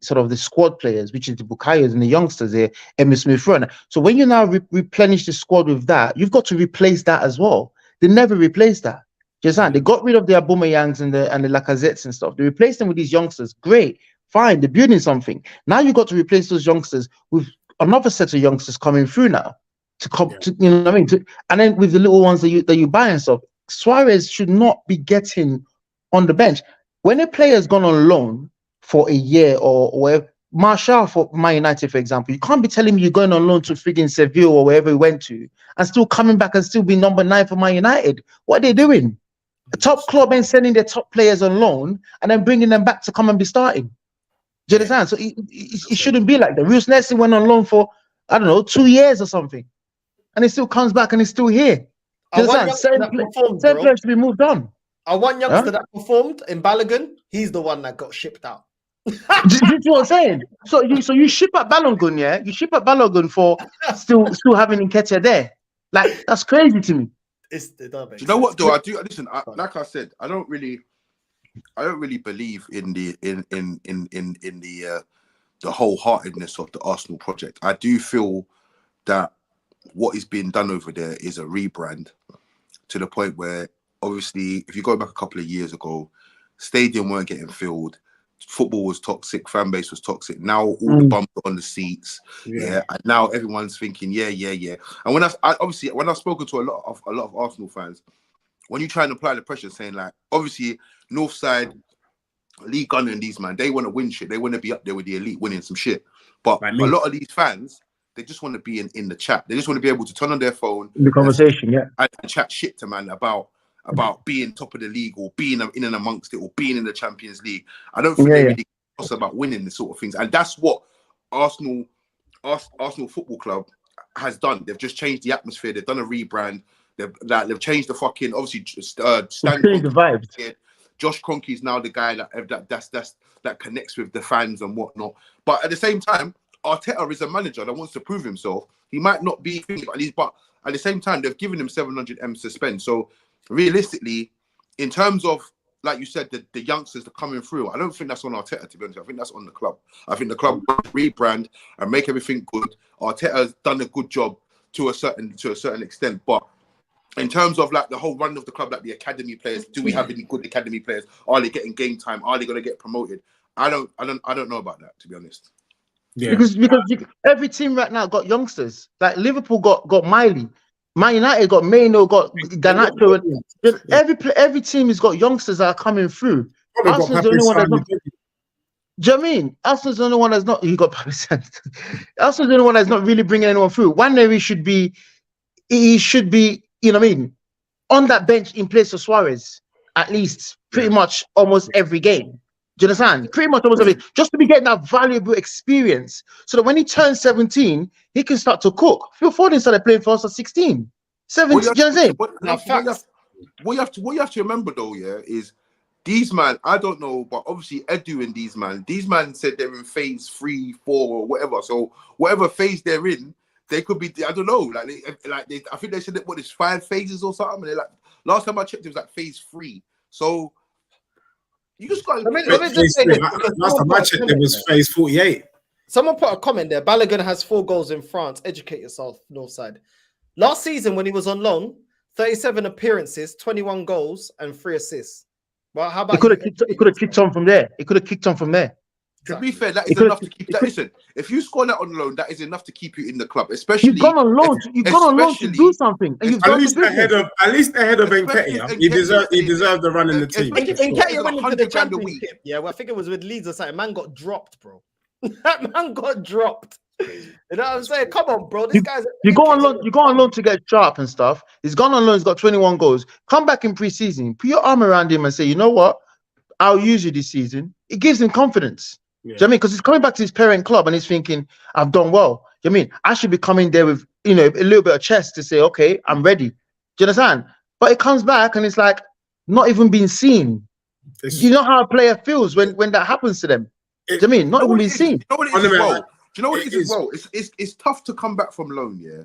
[SPEAKER 3] sort of the squad players, which is the Bukayos and the youngsters there, Emil Smith-Rowe. So when you now replenish the squad with that, you've got to replace that as well. They never replaced that. Just they got rid of the Aubameyangs and the Lacazettes and stuff. They replaced them with these youngsters. Great, fine, they're building something. Now you've got to replace those youngsters with another set of youngsters coming through now. To you know what I mean? And then with the little ones that you buy and stuff, Suarez should not be getting on the bench. When a player has gone on loan for a year or whatever, Martial for Man United, for example, you can't be telling me you're going on loan to frigging Seville or wherever he went to and still coming back and still be number 9 for Man United. What are they doing? A top club ain't sending their top players on loan and then bringing them back to come and be starting. Do you understand? So it shouldn't be like that. Reece Nelson went on loan for, I don't know, 2 years or something. and he still comes back and he's still here.
[SPEAKER 4] I
[SPEAKER 3] Just
[SPEAKER 4] want
[SPEAKER 3] that
[SPEAKER 4] youngster that performed,
[SPEAKER 3] certain
[SPEAKER 4] bro.
[SPEAKER 3] players should be moved on.
[SPEAKER 4] I want youngster that performed in Balogun. He's the one that got shipped out.
[SPEAKER 3] Do you know what I'm saying? So you ship at Balogun, yeah? You ship at Balogun for still having Nketiah there. Like, that's crazy to me.
[SPEAKER 4] It does make
[SPEAKER 5] Do you know what
[SPEAKER 4] sense.
[SPEAKER 5] though? I do listen. Like I said, I don't really believe in the the wholeheartedness of the Arsenal project. I do feel that what is being done over there is a rebrand to the point where, obviously, if you go back a couple of years ago, stadium weren't getting filled, football was toxic, fan base was toxic. Now all the bums are on the seats, yeah, and now everyone's thinking, yeah. And when I've spoken to a lot of Arsenal fans, when you try and apply the pressure, saying like, obviously, Northside, League Gunner and these man, they want to win shit. They want to be up there with the elite, winning some shit. But a lot of these fans, they just want to be in the chat. They just want to be able to turn on their phone,
[SPEAKER 3] The conversation,
[SPEAKER 5] and chat shit to man about being top of the league or being in and amongst it or being in the Champions League. I don't think they really care about winning this sort of things. And that's what Arsenal Football Club has done. They've just changed the atmosphere. They've done a rebrand. They've changed the fucking, obviously, Stan
[SPEAKER 3] the vibes.
[SPEAKER 5] Josh Kroenke is now the guy that connects with the fans and whatnot. But at the same time, Arteta is a manager that wants to prove himself. He might not be, but at the same time, they've given him 700 M suspend. So realistically, in terms of, like you said, the youngsters that are coming through, I don't think that's on Arteta, to be honest. I think that's on the club. I think the club rebrand and make everything good. Arteta's done a good job to a certain extent, but in terms of like the whole run of the club, like the academy players, do we have any good academy players? Are they getting game time? Are they going to get promoted? I don't know about that, to be honest.
[SPEAKER 3] Yeah. Because every team right now got youngsters. Like Liverpool got Miley, Man United got Maino, got Garnacho. Every team has got youngsters that are coming through. Arsenal's the only one that's not. Do you know what I mean? Arsenal's the only one that's not. You got Arsenal's the only one that's not really bringing anyone through. He should be. You know what I mean? On that bench in place of Suarez, at least pretty much almost every game. Do you understand? Pretty much almost every, just to be getting that valuable experience, so that when he turns 17, he can start to cook. Phil Foden started playing for us at 16, 17. Do you know what I'm saying?
[SPEAKER 5] What you have to remember though, yeah, is these man. I don't know, but obviously Edu and these man said they're in phase 3, 4, or whatever. So whatever phase they're in. They could be, I don't know, I think they said that it's 5 phases or something. And they're like, last time I checked, it was like phase 3. So you just got.
[SPEAKER 2] Last time I checked, it was phase 48.
[SPEAKER 4] Someone put a comment there. Balogun has 4 goals in France. Educate yourself, Northside. Last season, when he was on loan, 37 appearances, 21 goals, and 3 assists. Well, how about
[SPEAKER 3] he could have kicked on from there?
[SPEAKER 5] To be fair, that is enough to keep that. Listen, if you score that on loan, that is enough to keep you in the club. Especially
[SPEAKER 3] you've gone on loan. You've gone on loan to do something. And
[SPEAKER 2] at least ahead of Nketiah. He deserved the run in the team.
[SPEAKER 4] Nketiah went into the championship. Yeah, well, I think it was with Leeds or something. Man got dropped, bro. That man got dropped. You know what I'm saying? Come on, bro. This guy's.
[SPEAKER 3] You go on loan to get sharp and stuff. He's gone on loan. He's got 21 goals. Come back in pre-season. Put your arm around him and say, you know what? I'll use you this season. It gives him confidence. Yeah. Do you know what I mean? Because he's coming back to his parent club and he's thinking, I've done well. Do you know what I mean? I should be coming there with, a little bit of chest to say, okay, I'm ready. Do you understand? But it comes back and it's like not even being seen. You know how a player feels when that happens to them? Do you know what I mean? Not even being seen.
[SPEAKER 5] You know what it is as well? Do you know what it is as well? It's tough to come back from loan, yeah,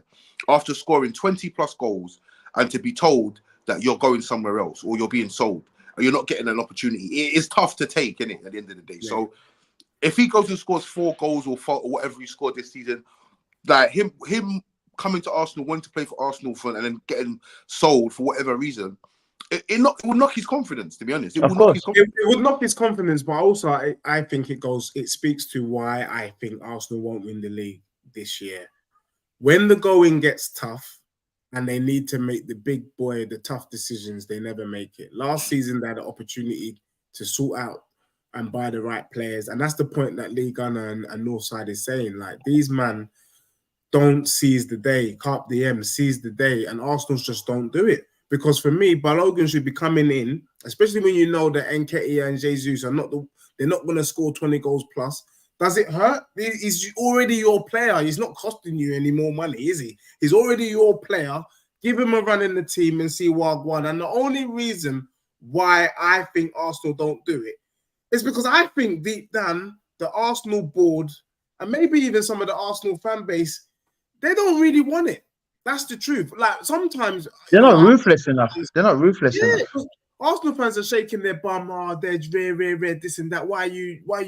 [SPEAKER 5] after scoring 20 plus goals and to be told that you're going somewhere else or you're being sold or you're not getting an opportunity. It is tough to take, isn't it, at the end of the day? Yeah. So if he goes and scores 4 goals or whatever he scored this season, like him coming to Arsenal, wanting to play for Arsenal and then getting sold for whatever reason, it will knock his confidence, to be honest. It
[SPEAKER 2] would knock his confidence, but also I think it speaks to why I think Arsenal won't win the league this year. When the going gets tough and they need to make the tough decisions, they never make it. Last season, they had an opportunity to sort out and buy the right players. And that's the point that Lee Gunner and Northside is saying. Like, these men don't seize the day. Carp DM seize the day. And Arsenal's just don't do it. Because for me, Balogun should be coming in, especially when you know that Nketiah and Jesus are they're not going to score 20 goals plus. Does it hurt? He's already your player. He's not costing you any more money, is he? He's already your player. Give him a run in the team and see what one. And the only reason why I think Arsenal don't do it is because I think deep down the Arsenal board and maybe even some of the Arsenal fan base, they don't really want it. That's the truth. Like sometimes
[SPEAKER 3] they're not ruthless enough. They're not ruthless enough.
[SPEAKER 2] Arsenal fans are shaking their bum. They're red, this and that. Why are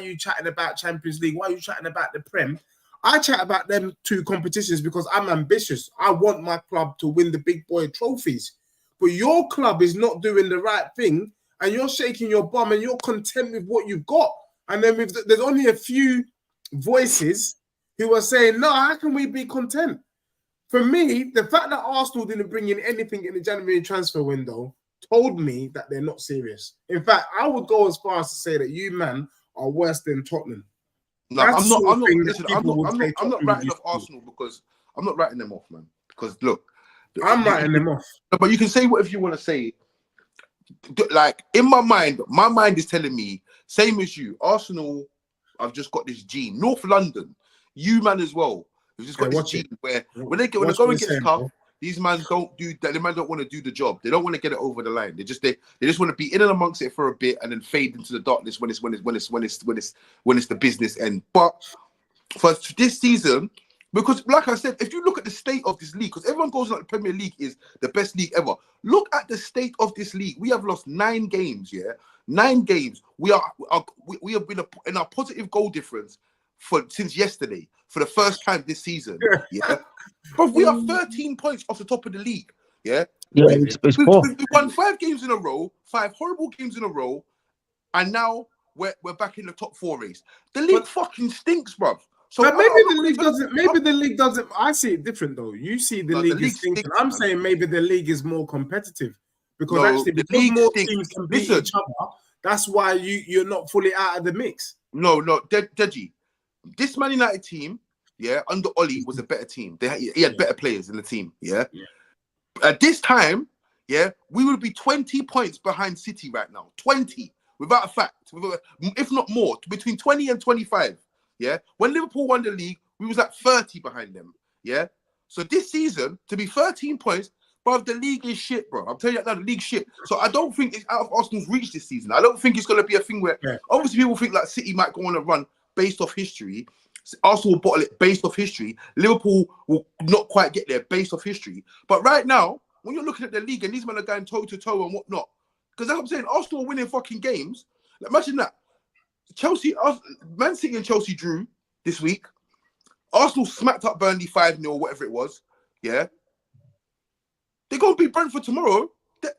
[SPEAKER 2] you chatting about Champions League? Why are you chatting about the Prem? I chat about them two competitions because I'm ambitious. I want my club to win the big boy trophies. But your club is not doing the right thing, and you're shaking your bum, and you're content with what you've got. And then there's only a few voices who are saying, "No, how can we be content?" For me, the fact that Arsenal didn't bring in anything in the January transfer window told me that they're not serious. In fact, I would go as far as to say that you, man, are worse than Tottenham.
[SPEAKER 5] No, I'm not writing off Arsenal because I'm not writing them off, man. Because look,
[SPEAKER 2] I'm writing them off.
[SPEAKER 5] But you can say whatever you want to say. Like in my mind is telling me, same as you, Arsenal. I've just got this gene. North London, you man as well. You've just got this gene where when they go and get tough, these man don't do that. The man don't want to do the job. They don't want to get it over the line. They just want to be in and amongst it for a bit and then fade into the darkness when it's the business end. But for this season, because like I said, if you look at the state of this league, because everyone goes like the Premier League is the best league ever. Look at the state of this league. We have lost 9 games. Yeah, 9 games. We have been in our positive goal difference since yesterday for the first time this season. Yeah. But we are 13 points off the top of the league. Yeah.
[SPEAKER 3] It's
[SPEAKER 5] we've won 5 games in a row, 5 horrible games in a row, and now we're back in the top 4 race. The league fucking stinks, bruv. So
[SPEAKER 2] but maybe the league doesn't. I see it different though. You see the league is stinking. I'm saying maybe the league is more competitive because actually because more teams compete each other. That's why you're not fully out of the mix.
[SPEAKER 5] No, Deji. This Man United team, yeah, under Oli was a better team. He had better players in the team, yeah. At this time, yeah, we would be 20 points behind City right now. 20, without a fact, if not more, between 20 and 25, yeah. When Liverpool won the league, we was at 30 behind them, yeah. So this season, to be 13 points, bro, the league is shit, bro. I'm telling you now, the league's shit. So I don't think it's out of Arsenal's reach this season. I don't think it's going to be a thing where, obviously, people think like City might go on a run based off history. Arsenal will bottle it based off history. Liverpool will not quite get there based off history. But right now, when you're looking at the league and these men are going toe to toe and whatnot, because that's what I'm saying, Arsenal are winning fucking games. Like, imagine that. Man City and Chelsea drew this week. Arsenal smacked up Burnley 5-0, whatever it was. Yeah. They're going to beat Brentford tomorrow.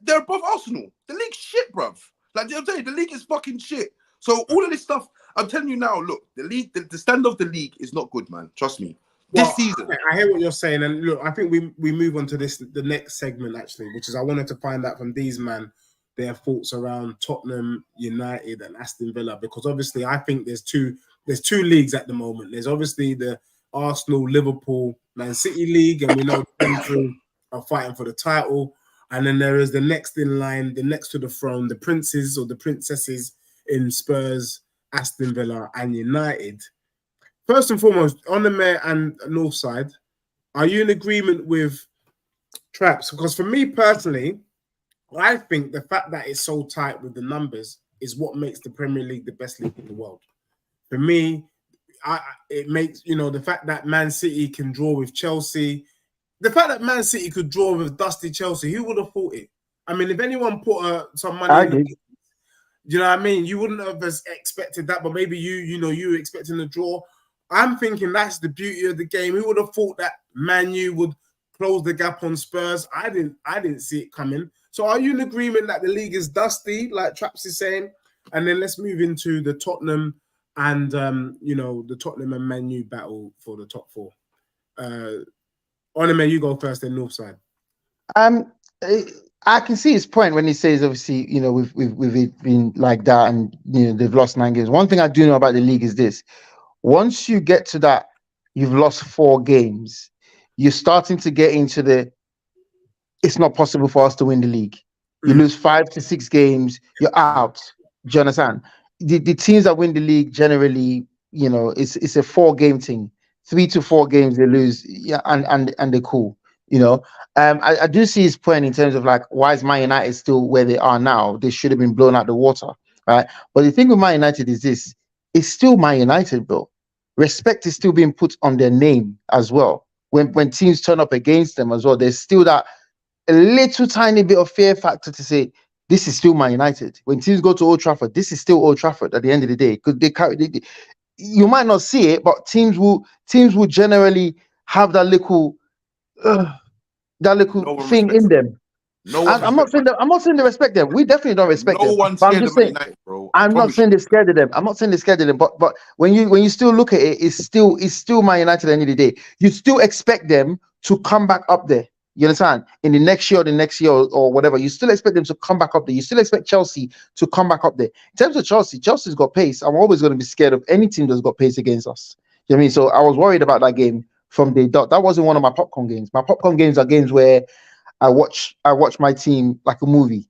[SPEAKER 5] They're above Arsenal. The league's shit, bruv. Like, I'm telling you, the league is fucking shit. So all of this stuff, I'm telling you now, look, the league, the stand of the league is not good, man. Trust me. This season.
[SPEAKER 2] I hear what you're saying. And look, I think we move on to the next segment, actually, which is I wanted to find out from these man their thoughts around Tottenham, United, and Aston Villa, because obviously I think there's two leagues at the moment. There's obviously the Arsenal, Liverpool, Man City league, and we know Liverpool are fighting for the title. And then there is the next in line, the next to the throne, the princes or the princesses in Spurs, Aston Villa, and United. First and foremost, Onome and Northside, are you in agreement with Traps? Because for me personally, I think the fact that it's so tight with the numbers is what makes the Premier League the best league in the world. For me, it makes, the fact that Man City can draw with Chelsea, the fact that Man City could draw with dusty Chelsea, who would have thought it? I mean, if anyone put some money in, you know what I mean? You wouldn't have expected that, but maybe you were expecting a draw. I'm thinking that's the beauty of the game. Who would have thought that Man U would close the gap on Spurs? I didn't see it coming. So are you in agreement that the league is dusty, like Traps is saying? And then let's move into the Tottenham and the Tottenham and Man U battle for the top 4. Onome, you go first, then Northside.
[SPEAKER 3] I can see his point when he says, obviously, we've been like that, and they've lost 9 games. One thing I do know about the league is this: once you get to that, you've lost 4 games. You're starting to get into it's not possible for us to win the league. You lose 5 to 6 games, you're out. Do you understand? the teams that win the league generally, it's a 4-game thing. 3 to 4 games they lose, yeah, and they're cool. I do see his point in terms of like, why is Man United still where they are now? They should have been blown out the water, right? But the thing with Man United is this: it's still Man United, bro. Respect is still being put on their name as well. When teams turn up against them as well, there's still that a little tiny bit of fear factor to say this is still Man United. When teams go to Old Trafford, this is still Old Trafford at the end of the day, because you might not see it, but teams will generally have that little thing in them. I'm not saying they respect them. We definitely don't respect them.
[SPEAKER 5] No one's
[SPEAKER 3] But I'm
[SPEAKER 5] scared
[SPEAKER 3] just
[SPEAKER 5] of Man
[SPEAKER 3] saying,
[SPEAKER 5] United, bro.
[SPEAKER 3] I'm not saying they're scared of them. I'm not saying they're scared of them. But when you still look at it, it's still Man United at the end of the day. You still expect them to come back up there. You understand? In the next year or whatever, you still expect them to come back up there. You still expect Chelsea to come back up there. In terms of Chelsea's got pace. I'm always going to be scared of any team that's got pace against us. You know what I mean? So I was worried about that game from the dot. That wasn't one of my popcorn games. My popcorn games are games where I watch my team like a movie,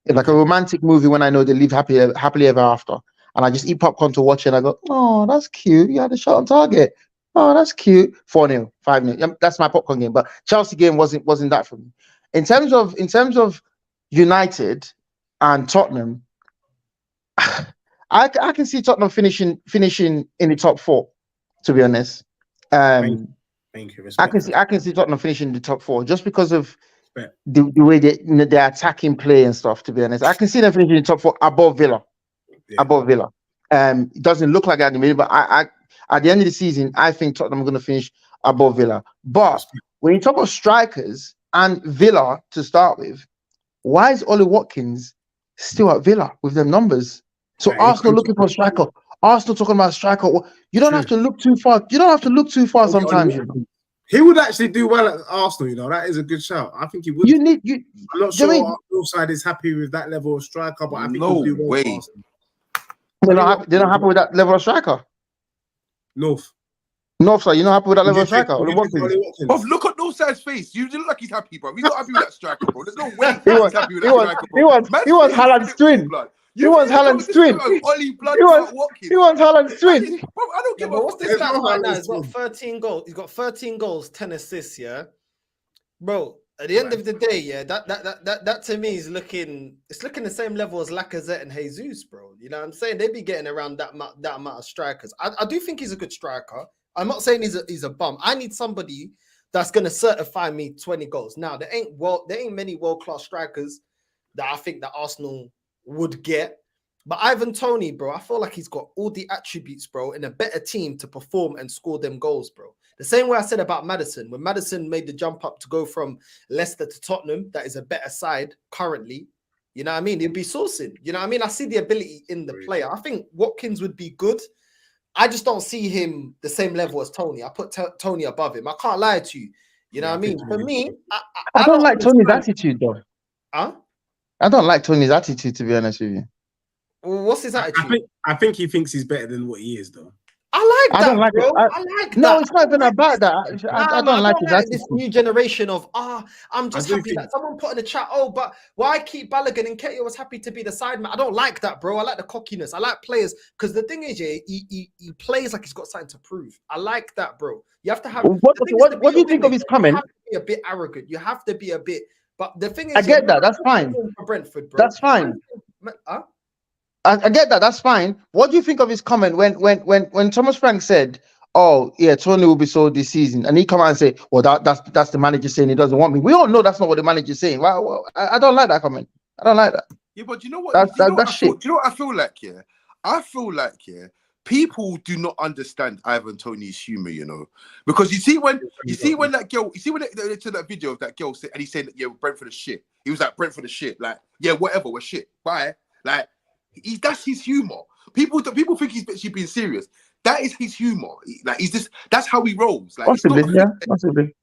[SPEAKER 3] like a romantic movie when I know they live happily ever after. And I just eat popcorn to watch it and I go, oh, that's cute. You had a shot on target. Oh, that's cute. 4-0, 5-0. That's my popcorn game. But Chelsea game wasn't that for me. In terms of United and Tottenham, I can see Tottenham finishing in the top 4, to be honest.
[SPEAKER 2] Thank you.
[SPEAKER 3] I can see Tottenham finishing in the top 4 just because of the way they're attacking play and stuff, to be honest. I can see them finishing in the top 4 above Villa. Yeah. Above Villa. It doesn't look like that in the minute, but I at the end of the season, I think Tottenham are going to finish above Villa. But when you talk about strikers and Villa to start with, why is Ollie Watkins still at Villa with them numbers? So Arsenal looking for a striker. Arsenal talking about a striker. You don't have to look too far. You don't have to look too far sometimes.
[SPEAKER 2] He would actually do well at Arsenal, That is a good shout. I think he would. I'm not sure Northside is happy with that level of striker, but I think he'll do well for Arsenal.
[SPEAKER 3] They're not happy with that level of striker. Northside, you're not happy with that level of striker?
[SPEAKER 5] Bro, look at Northside's face. You look like he's happy, bro. He's not happy with that striker, bro. There's no way he's happy with that striker, bro.
[SPEAKER 3] He wants Haaland's twin. He wants Haaland's twin. He wants Haaland's twin.
[SPEAKER 5] Bro, I don't give a
[SPEAKER 4] what's this stat right now? He's got 13 goals. He's got 13 goals, 10 assists, yeah? Bro, at the end of the day, yeah, that to me is looking the same level as Lacazette and Jesus, bro. You know what I'm saying? They'd be getting around that amount of strikers. I do think he's a good striker. I'm not saying he's a bum. I need somebody that's gonna certify me 20 goals. Now, there ain't many world-class strikers that I think that Arsenal would get. But Ivan Toney, bro, I feel like he's got all the attributes, bro, in a better team to perform and score them goals, bro. The same way I said about Maddison. When Maddison made the jump up to go from Leicester to Tottenham, that is a better side currently. You know what I mean? He'd be sourcing. You know what I mean? I see the ability in the player. I think Watkins would be good. I just don't see him the same level as Toney. I put Toney above him. I can't lie to you. You know what I mean? For me,
[SPEAKER 3] I don't like Tony's attitude, though.
[SPEAKER 4] Huh?
[SPEAKER 3] I don't like Tony's attitude, to be honest with you.
[SPEAKER 4] Well, what's his attitude?
[SPEAKER 2] I think he thinks he's better than what he is, though.
[SPEAKER 4] I like that, bro. I like that.
[SPEAKER 3] No, it's not even about that. I don't like his attitude.
[SPEAKER 4] This new generation of I'm just happy that someone put in the chat. Oh, but why keep Balogun and Nketiah was happy to be the side man? I don't like that, bro. I like the cockiness. I like players because the thing is, yeah, he plays like he's got something to prove. I like that, bro. You have to have.
[SPEAKER 3] What do you think of his comment?
[SPEAKER 4] You have to be a bit arrogant. You have to be a bit. But the thing is,
[SPEAKER 3] I get that. That's fine.
[SPEAKER 4] For Brentford, bro.
[SPEAKER 3] That's fine. I get that. That's fine. What do you think of his comment when Thomas Frank said, "Oh yeah, Tony will be sold this season," and he come out and say, "Well, that's the manager saying he doesn't want me." We all know that's not what the manager's saying. Well, I don't like that comment. I don't like that.
[SPEAKER 5] Yeah, but you know what?
[SPEAKER 3] That's shit.
[SPEAKER 5] Do you know what I feel like? Yeah, I feel like people do not understand Ivan Toney's humor. You know, because you see when that girl, they took that video of that girl and he said, "Yeah, Brentford is shit." He was like, "Brentford is shit." Like, yeah, whatever, we're shit. Bye. Like. That's his humor. People think he's actually being serious. That is his humor. Like that's how he rolls. Like
[SPEAKER 3] possibly.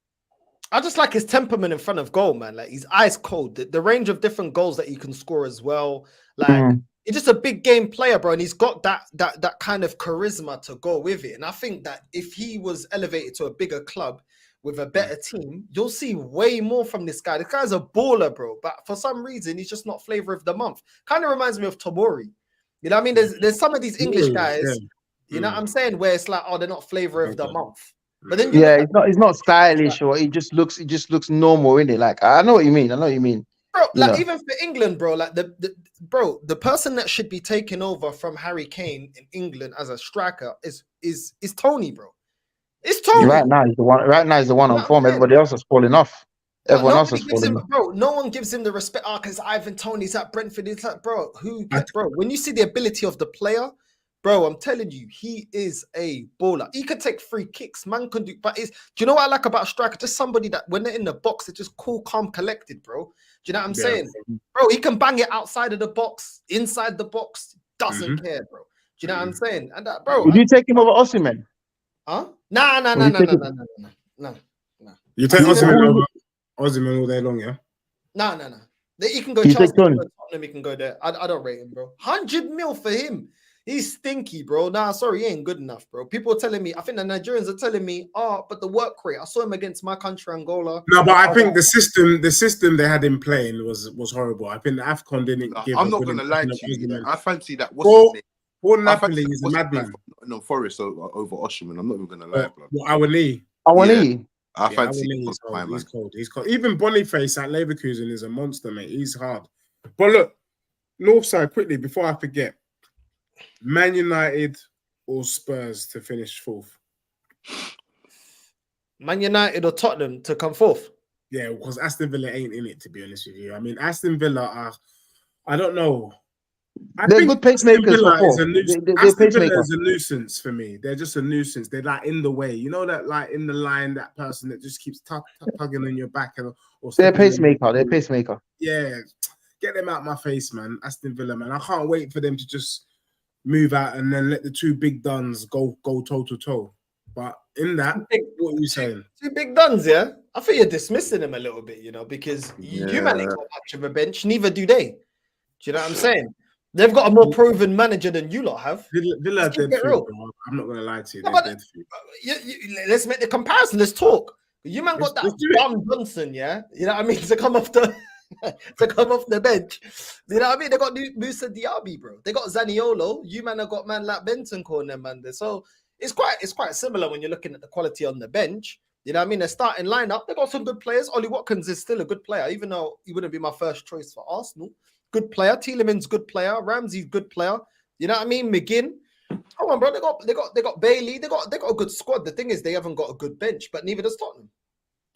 [SPEAKER 4] I just like his temperament in front of goal, man. Like he's ice cold. The range of different goals that he can score as well. Like he's just a big game player, bro. And he's got that kind of charisma to go with it. And I think that if he was elevated to a bigger club with a better team, you'll see way more from this guy. This guy's a baller, bro. But for some reason, he's just not flavor of the month. Kind of reminds me of Tomori. You know what I mean? There's some of these English guys,
[SPEAKER 2] Yeah.
[SPEAKER 4] you know what I'm saying, where it's like, oh, they're not flavor of the
[SPEAKER 2] Okay.
[SPEAKER 4] month. But then you
[SPEAKER 3] Yeah,
[SPEAKER 4] look at
[SPEAKER 3] it's not stylish or it just looks normal, innit? Like I know what you mean. I know what you mean.
[SPEAKER 4] bro,
[SPEAKER 3] You
[SPEAKER 4] like
[SPEAKER 3] know.
[SPEAKER 4] even for England, bro, like the person that should be taking over from Harry Kane in England as a striker is Tony, bro. It's Tony.
[SPEAKER 3] Right now he's the one. Right now he's the one
[SPEAKER 4] You know
[SPEAKER 3] on
[SPEAKER 4] what I'm
[SPEAKER 3] form.
[SPEAKER 4] saying?
[SPEAKER 3] Everybody else is falling off.
[SPEAKER 4] But
[SPEAKER 3] Everyone else
[SPEAKER 4] nobody
[SPEAKER 3] is
[SPEAKER 4] gives
[SPEAKER 3] falling
[SPEAKER 4] him,
[SPEAKER 3] off.
[SPEAKER 4] bro. No one gives him the respect. Because Ivan Tony's at Brentford. It's like, bro, bro? When you see the ability of the player, bro, I'm telling you, he is a baller. He can take free kicks, man. Can do, but do you know what I like about a striker? Just somebody that when they're in the box, they're just cool, calm, collected, bro. Do you know what I'm saying, bro? He can bang it outside of the box, inside the box, doesn't care, bro. Do you know what I'm saying? And that, bro.
[SPEAKER 3] Would you take him over Osimhen?
[SPEAKER 4] Huh? Nah.
[SPEAKER 2] You take Osimhen all day long, yeah?
[SPEAKER 4] No. He can go
[SPEAKER 3] You
[SPEAKER 4] Chelsea,
[SPEAKER 3] take Tony?
[SPEAKER 4] Tottenham, he can go there. I don't rate him, bro. 100 mil for him. He's stinky, bro. Nah, sorry, he ain't good enough, bro. People are telling me, I think the Nigerians are telling me, but the work rate. I saw him against my country, Angola.
[SPEAKER 2] No, but I think the system they had him playing was horrible. I think the AFCON didn't give.
[SPEAKER 5] I'm not gonna lie to you. Yeah. I fancy that.
[SPEAKER 2] Paul Napoli is a madman.
[SPEAKER 5] No, Forest over Osimhen. I'm not even gonna lie, bro.
[SPEAKER 2] Awani.
[SPEAKER 5] I fancy
[SPEAKER 2] he's cold. He's cold. Even Boniface at Leverkusen is a monster, mate. He's hard. But look, Northside, quickly before I forget, Man United or Spurs to finish fourth?
[SPEAKER 4] Man United or Tottenham to come fourth?
[SPEAKER 2] Yeah, because Aston Villa ain't in it, to be honest with you. I mean, Aston Villa are, I don't know.
[SPEAKER 3] They're good pacemakers for fourth.
[SPEAKER 2] Aston Villa is a nuisance for me. They're just a nuisance. They're like in the way. You know that like in the line, that person that just keeps tugging on your back or
[SPEAKER 3] they're pacemaker. They're pacemaker.
[SPEAKER 2] Yeah, get them out my face, man. Aston Villa, man. I can't wait for them to just move out and then let the two big duns go toe to toe. But in that, what are you saying?
[SPEAKER 4] Two big duns, yeah. I think you're dismissing them a little bit, you know, because you man ain't got much of a bench. Neither do they. Do you know what I'm saying? They've got a more proven manager than you lot have.
[SPEAKER 2] Villa are dead food, bro. I'm not gonna lie to you. They're dead food.
[SPEAKER 4] Let's make the comparison. Let's talk. You man got that John Johnson, yeah. You know what I mean? To come off the bench. You know what I mean? They got Musa Diaby, bro. They got Zaniolo. You man have got man like Benton calling man there. So it's quite similar when you're looking at the quality on the bench. You know what I mean? They're starting lineup. They got some good players. Ollie Watkins is still a good player, even though he wouldn't be my first choice for Arsenal. Good player. Tielemans, good player. Ramsey's good player. You know what I mean? McGinn. Come on, bro. They got Bailey. They got a good squad. The thing is, they haven't got a good bench, but neither does Tottenham.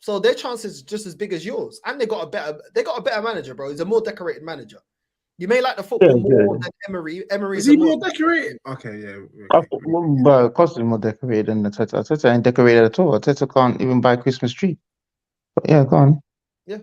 [SPEAKER 4] So their chance is just as big as yours. And they got a better manager, bro. He's a more decorated manager. You may like the football more than Emery.
[SPEAKER 2] Is he more decorated? Okay, yeah.
[SPEAKER 3] But Costa's more decorated than Arteta. Arteta ain't decorated at all. Arteta can't even buy a Christmas tree. But yeah, go on.
[SPEAKER 4] Yeah.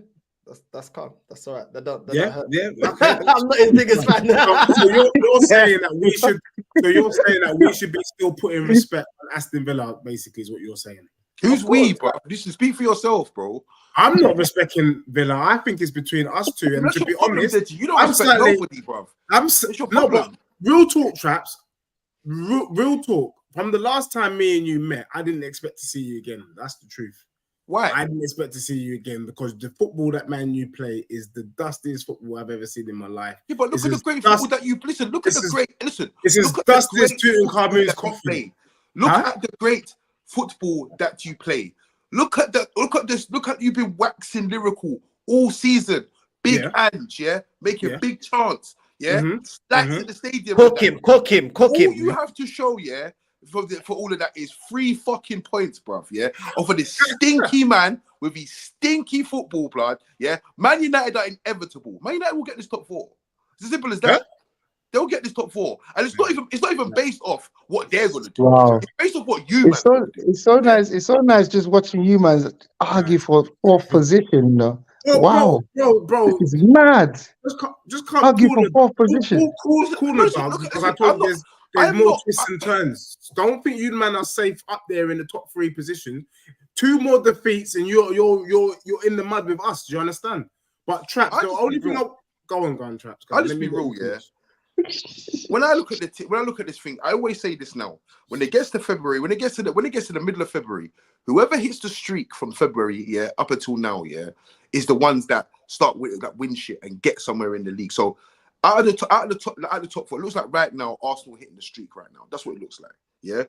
[SPEAKER 4] That's calm. That's all right. That don't hurt.
[SPEAKER 2] Yeah. Okay.
[SPEAKER 4] I'm not his biggest fan.
[SPEAKER 2] So you're saying that we should. So you're saying that we should be still putting respect on Aston Villa. Basically, is what you're saying.
[SPEAKER 5] Who's we, bro? You should speak for yourself, bro.
[SPEAKER 2] I'm not respecting Villa. I think it's between us two. And to be honest,
[SPEAKER 5] you don't respect nobody, bro.
[SPEAKER 2] But real talk, Traps. Real talk. From the last time me and you met, I didn't expect to see you again. That's the truth.
[SPEAKER 5] Why?
[SPEAKER 2] I didn't expect to see you again because the football that Man U play is the dustiest football I've ever seen in my life.
[SPEAKER 5] Yeah, but look at the great football that you listen. Look at the great. Listen,
[SPEAKER 2] this is dusty as Tutankhamun's coffin.
[SPEAKER 5] Look at the great football that you play. Look at this. Look at you've been waxing lyrical all season. Big hands, making big chants, stacks in the stadium.
[SPEAKER 4] Cook him.
[SPEAKER 5] All you have to show, for all of that is 3 fucking points, bruv, off of this stinky man with his stinky football blood, Man United are inevitable. Man United will get this top 4. It's as simple as that. They'll get this top 4, and it's not even based off what they're gonna do.
[SPEAKER 3] Wow.
[SPEAKER 5] It's based off what you.
[SPEAKER 3] It's so nice. It's so nice just watching you man argue for 4th position. Bro,
[SPEAKER 2] bro,
[SPEAKER 3] this is mad.
[SPEAKER 2] Just can't
[SPEAKER 3] argue for 4th position.
[SPEAKER 2] Cool, because I told you there's more twists and turns. Don't think you man are safe up there in the top 3 position. 2 more defeats and you're in the mud with us. Do you understand? But Traps, the only thing go on, Traps.
[SPEAKER 5] I'll just be real, When I look at this thing, I always say this now. When it gets to February, when it gets to the middle of February, whoever hits the streak from February, up until now, is the ones that start with that win shit and get somewhere in the league. So Out of the top four, it looks like right now Arsenal hitting the streak right now. That's what it looks like. Yeah.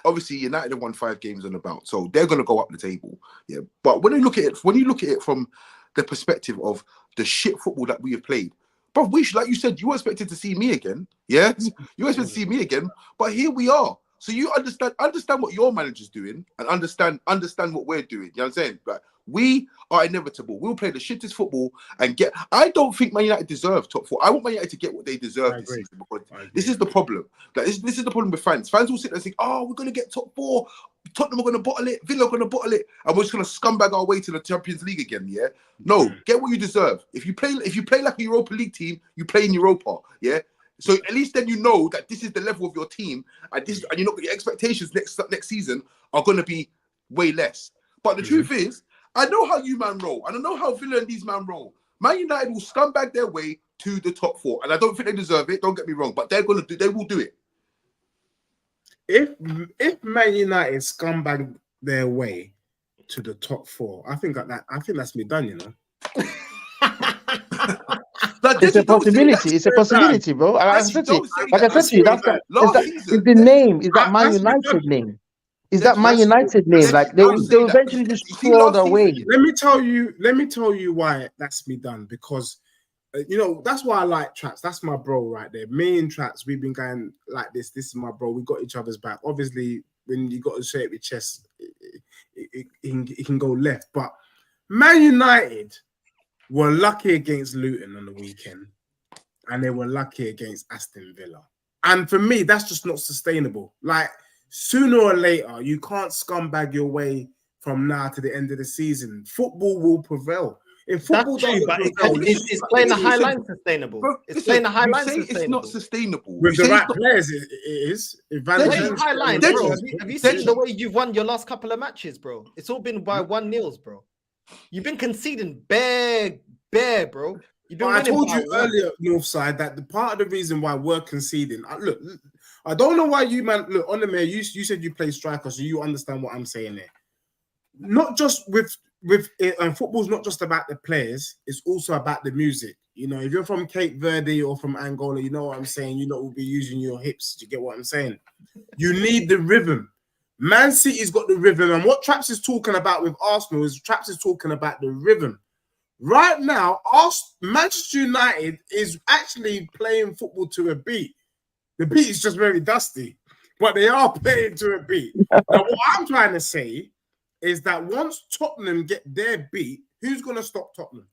[SPEAKER 5] Obviously, United have won 5 games on the bout, so they're going to go up the table. Yeah. But when you look at it from the perspective of the shit football that we have played, but like you said, you were expected to see me again. Yeah. You were expected to see me again, but here we are. So you understand what your manager's doing and understand what we're doing. You know what I'm saying? Like, we are inevitable. We'll play the shittest football and get. I don't think Man United deserve top 4. I want Man United to get what they deserve this season, because this is the problem. Like, this is the problem with fans. Fans will sit there and think, "Oh, we're gonna get top 4. Tottenham are gonna bottle it. Villa are gonna bottle it, and we're just gonna scumbag our way to the Champions League again." Yeah. No, get what you deserve. If you play like a Europa League team, you play in Europa. Yeah. So at least then you know that this is the level of your team, and you know your expectations next season are going to be way less. But the truth is, I know how you man roll, and I know how Villa and these man roll. Man United will scumbag their way to the top 4, and I don't think they deserve it. Don't get me wrong, but they will do it.
[SPEAKER 2] If Man United scumbag their way to the top 4, I think that's me done. You know.
[SPEAKER 3] It's a possibility. It's a possibility, bro. Like I said to you, it's the name. Is that Man United name? Is that Man United name? Like they'll eventually just crawl away.
[SPEAKER 2] Let me tell you why that's me done. Because that's why I like Traps. That's my bro right there. Me and Traps, we've been going like this. This is my bro. We got each other's back. Obviously, when you got to say it with chest, it can go left. But Man United were lucky against Luton on the weekend, and they were lucky against Aston Villa. And for me, that's just not sustainable. Like, sooner or later, you can't scumbag your way from now to the end of the season. Football will prevail. If football doesn't prevail,
[SPEAKER 4] it's playing the high line sustainable. It's playing the high line sustainable.
[SPEAKER 5] It's not sustainable.
[SPEAKER 2] With the right players, it is.
[SPEAKER 4] Playing high line, bro. Have you seen the way you've won your last couple of matches, bro? It's all been by 1-0s, bro. You've been conceding bare, bro.
[SPEAKER 2] I told you earlier, Northside, that the part of the reason why we're conceding. Look, I don't know why you, man. Look, Onome, you said you play striker, so you understand what I'm saying there. Not just with football's not just about the players; it's also about the music. You know, if you're from Cape Verde or from Angola, you know what I'm saying. You know, will be using your hips. Do you get what I'm saying? You need the rhythm. Man City's got the rhythm, and what Traps is talking about with Arsenal is Traps is talking about the rhythm. Right now, Manchester United is actually playing football to a beat. The beat is just very dusty, but they are playing to a beat. Now, what I'm trying to say is that once Tottenham get their beat, who's going to stop Tottenham?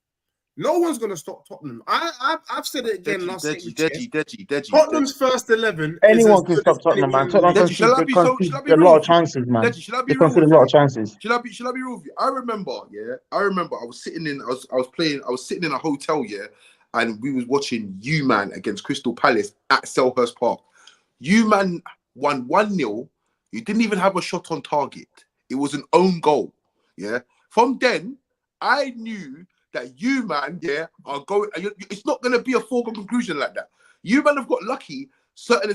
[SPEAKER 2] No one's going to stop Tottenham. I've said it again last week. Tottenham's first 11.
[SPEAKER 3] Anyone can stop Tottenham, man. Tottenham concede a lot of chances, man. They concede a lot of chances.
[SPEAKER 5] Should I be real with you? I remember I was sitting in a hotel, yeah, and we was watching U-Man against Crystal Palace at Selhurst Park. U-Man won 1-0. You didn't even have a shot on target. It was an own goal. Yeah. From then, I knew that you, man, are going. It's not going to be a foregone conclusion like that. You, man, have got lucky. I'm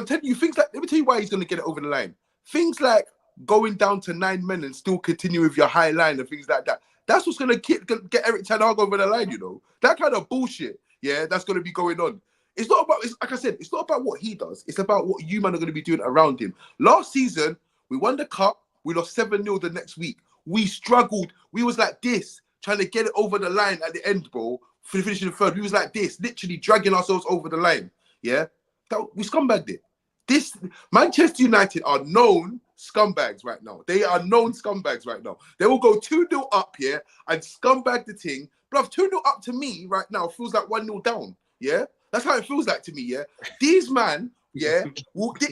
[SPEAKER 5] telling you things like. Let me tell you why he's going to get it over the line. Things like going down to 9 men and still continue with your high line and things like that. That's what's going to get Eric Ten Hag over the line. You know, that kind of bullshit. Yeah, that's going to be going on. It's not about. Like I said, it's not about what he does. It's about what you, man, are going to be doing around him. Last season, we won the cup. We lost 7-0 the next week. We struggled. We was like this, trying to get it over the line at the end, bro. Finishing the third, we was like this, literally dragging ourselves over the line. Yeah, we scumbagged it. This Manchester United are known scumbags right now. They are known scumbags right now. They will go 2-0 up here and scumbag the thing. But 2-0 up to me right now feels like 1-0 down. Yeah, that's how it feels like to me. Yeah, these man, yeah,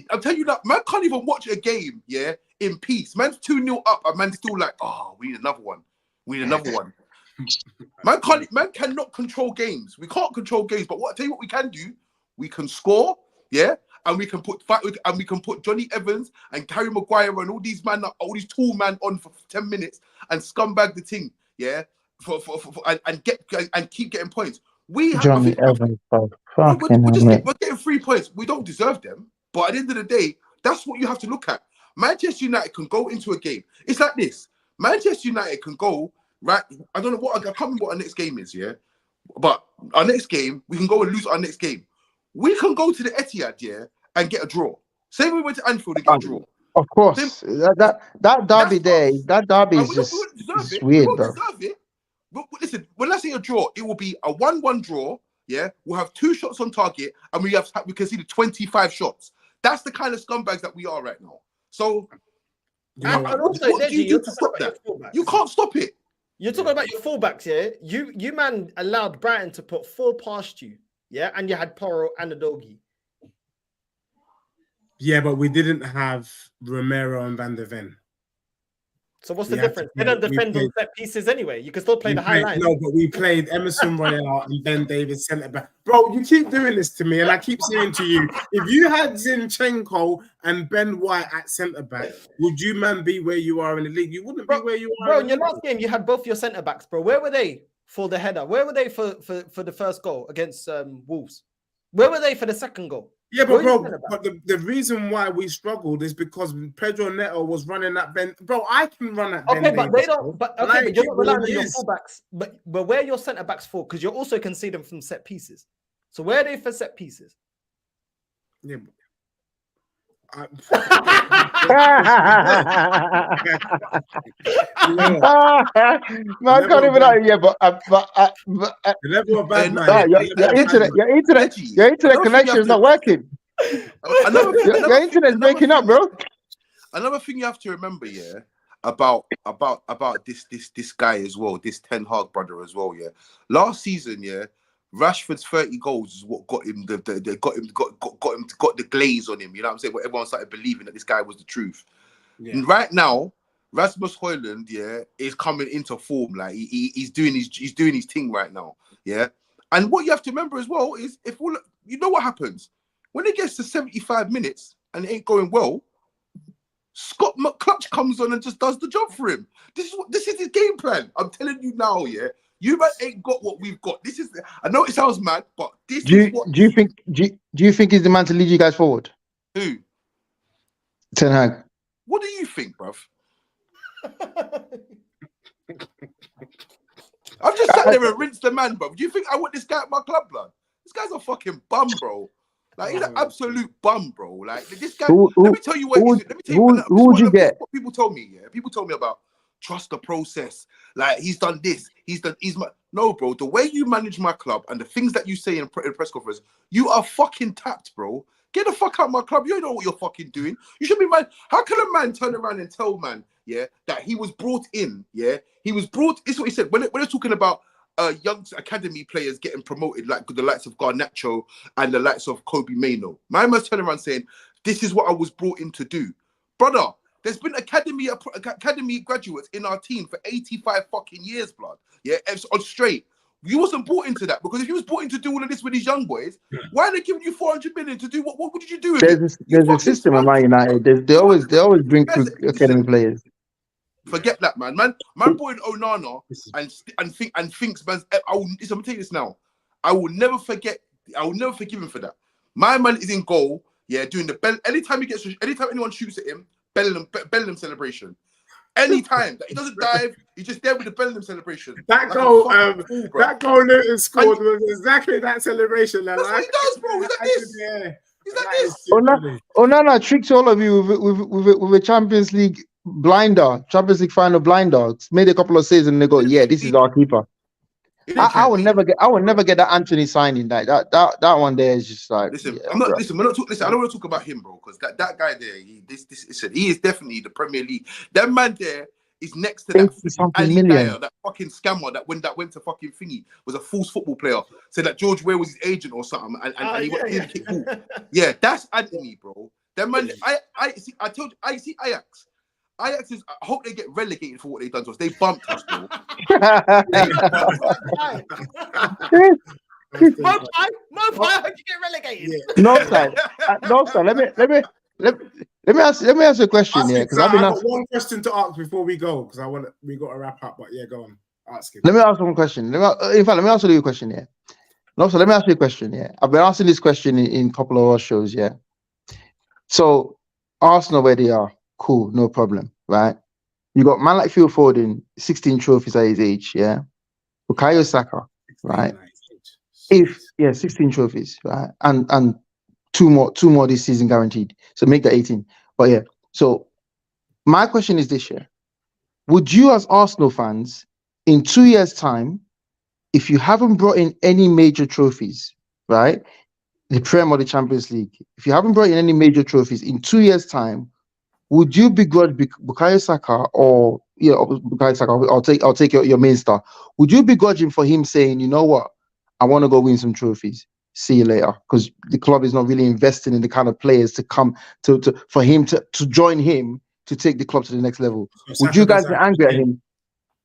[SPEAKER 5] I'll tell you that man can't even watch a game. Yeah. In peace. Man's 2-0 up and man's still like, oh, we need another one. Man cannot control games. We can't control games, but I tell you what we can do, we can score, yeah, and we can put Johnny Evans and Harry Maguire and all these tall man on for 10 minutes and scumbag the thing, yeah, and keep getting points. We have
[SPEAKER 3] Johnny Evans,
[SPEAKER 5] we're getting 3 points. We don't deserve them, but at the end of the day, that's what you have to look at. Manchester United can go into a game. It's like this. Manchester United can go, right? I don't know I can't remember what our next game is, yeah? But our next game, we can go and lose our next game. We can go to the Etihad, yeah, and get a draw. Same way we went to Anfield and get a draw.
[SPEAKER 3] Of course, that derby there, that derby is
[SPEAKER 5] we
[SPEAKER 3] just
[SPEAKER 5] wouldn't deserve it. We
[SPEAKER 3] weird,
[SPEAKER 5] won't
[SPEAKER 3] bro.
[SPEAKER 5] deserve it. But listen, when I say a draw, it will be a 1-1 draw. Yeah, we'll have 2 shots on target, and we conceded 25 shots. That's the kind of scumbags that we are right now. So,
[SPEAKER 4] And also,
[SPEAKER 5] what do you do to stop that? You can't stop it.
[SPEAKER 4] You're talking about your fullbacks, yeah? You man allowed Brighton to put 4 past you, yeah? And you had Porro and Udogie.
[SPEAKER 2] Yeah, but we didn't have Romero and Van der Ven.
[SPEAKER 4] So what's the difference? They don't defend on set pieces anyway. You can still play the high line.
[SPEAKER 2] No, but we played Emerson Royale and Ben Davies centre back. Bro, you keep doing this to me, and I keep saying to you, if you had Zinchenko and Ben White at centre back, would you man be where you are in the league? You wouldn't be where you are.
[SPEAKER 4] Bro, in your last game, you had both your centre backs, bro. Where were they for the header? Where were they for the first goal against Wolves? Where were they for the second goal?
[SPEAKER 2] Yeah, but bro, but the reason why we struggled is because Pedro Neto was running that Ben. Bro, I can run that.
[SPEAKER 4] Okay,
[SPEAKER 2] Ben
[SPEAKER 4] but
[SPEAKER 2] Davies,
[SPEAKER 4] they don't. But you're not relying on your fullbacks. But where are your centre backs for? Because you're also conceding from set pieces. So where are they for set pieces?
[SPEAKER 2] Yeah.
[SPEAKER 3] Man, I can't even like, yeah, but
[SPEAKER 2] the level of bad man.
[SPEAKER 3] Your internet connection is not working. Your internet is breaking up, bro.
[SPEAKER 5] Another thing you have to remember, yeah, about this guy as well, this Ten Hag brother as well, yeah. Last season, yeah, Rashford's 30 goals is what got him got the glaze on him. You know what I'm saying? Where everyone started believing that this guy was the truth. Yeah. And right now, Rasmus Højlund, yeah, is coming into form. Like he's doing his thing right now. Yeah. And what you have to remember as well is you know what happens when it gets to 75 minutes and it ain't going well. Scott McClutch comes on and just does the job for him. This is his game plan. I'm telling you now, yeah. You ain't got what we've got. This is. I know it sounds mad, but this is what.
[SPEAKER 3] Do you think he's the man to lead you guys forward?
[SPEAKER 5] Who?
[SPEAKER 3] Ten Hag.
[SPEAKER 5] What do you think, bruv? I've just sat there and rinsed the man, bro. Do you think I want this guy at my club, blood? This guy's a fucking bum, bro. Like he's an absolute bum, bro. Like this guy. Let me tell you what. Who would you get? What people told me. Yeah, people told me about. Trust the process. Like he's done this. No, bro. The way you manage my club and the things that you say in press conference, you are fucking tapped, bro. Get the fuck out of my club. You don't know what you're fucking doing. You should be man. How can a man turn around and tell man, yeah, that he was brought in, yeah, he was brought. This is what he said when they're talking about young academy players getting promoted, like the likes of Garnacho and the likes of Kobe Mainoo. My man's turning around saying, "This is what I was brought in to do, brother." There's been academy graduates in our team for 85 fucking years, blood. Yeah, on straight. You wasn't brought into that because if you was brought in to do all of this with these young boys, why are they giving you 400 million to do what did you do with it?
[SPEAKER 3] There's a system at Man United. They always bring through academy players.
[SPEAKER 5] Forget that, man. Man brought in Onana and thinks, man. I'm gonna tell you this now. I will never forgive him for that. My man is in goal. Yeah, doing the bell. Anytime anyone shoots at him. Bellingham celebration. Anytime that he doesn't dive, he's just there with the Bellingham celebration.
[SPEAKER 2] That goal Luton scored was exactly that celebration.
[SPEAKER 5] That's what he does, bro. He's like this. He's like this.
[SPEAKER 3] Onana tricked all of you with a Champions League blinder, Champions League final blinder. Made a couple of saves and they go, yeah, this is our keeper. I would never get that Anthony signing. That one there is just like.
[SPEAKER 5] Listen, yeah, I don't want to talk about him, bro, because that guy there, he is definitely the Premier League. That man there is next to that Ali Dyer, that fucking scammer that went to fucking thingy, was a false football player. Said that George Weah was his agent or something, and he went in kick ball. Yeah, that's Anthony, bro. That man, I see Ajax. Ajax is. I hope they get relegated for what they've done to us. They bumped us, bro.
[SPEAKER 4] Mopai, how did you get relegated?
[SPEAKER 3] Northside. Let me ask you a question here, because I've got
[SPEAKER 2] one question to ask before we go, because we got to wrap up. But yeah, go on, ask him.
[SPEAKER 3] Let me ask one question. In fact, let me ask you a question here. No, so let me ask you a question here. I've been asking this question in a couple of our shows, yeah. So Arsenal, where they are. Cool, no problem, right? You got man like Phil Foden, 16 trophies at his age, yeah. Bukayo Saka, right? Nice. 16 trophies, right? And two more this season guaranteed. So make that 18. But yeah, so my question is this year. Would you as Arsenal fans in 2 years' time, if you haven't brought in any major trophies, right? The Prem or the Champions League, if you haven't brought in any major trophies in 2 years' time, would you begrudge Bukayo Saka or Bukayo Saka? I'll take your main star. Would you begrudge him for him saying, you know what, I want to go win some trophies. See you later, because the club is not really investing in the kind of players to come for him to join him to take the club to the next level. Would you guys be angry at him?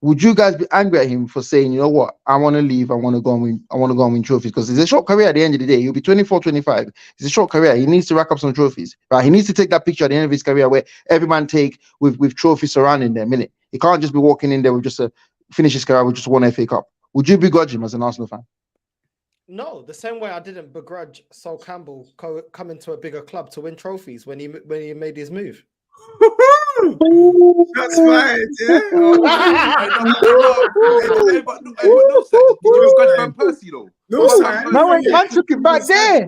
[SPEAKER 3] Would you guys be angry at him for saying, you know what, I want to leave, I want to go and win trophies? Because it's a short career at the end of the day. He'll be 24, 25. It's a short career. He needs to rack up some trophies, right? He needs to take that picture at the end of his career where every man take with trophies surrounding them, innit? He can't just be walking in there with just finish his career with just one FA Cup. Would you begrudge him as an Arsenal fan?
[SPEAKER 4] No, the same way I didn't begrudge Sol Campbell coming to a bigger club to win trophies when he made his move.
[SPEAKER 2] That's right, yeah.
[SPEAKER 5] But no, did you begrudge Van Persie though?
[SPEAKER 3] No, man took it back there.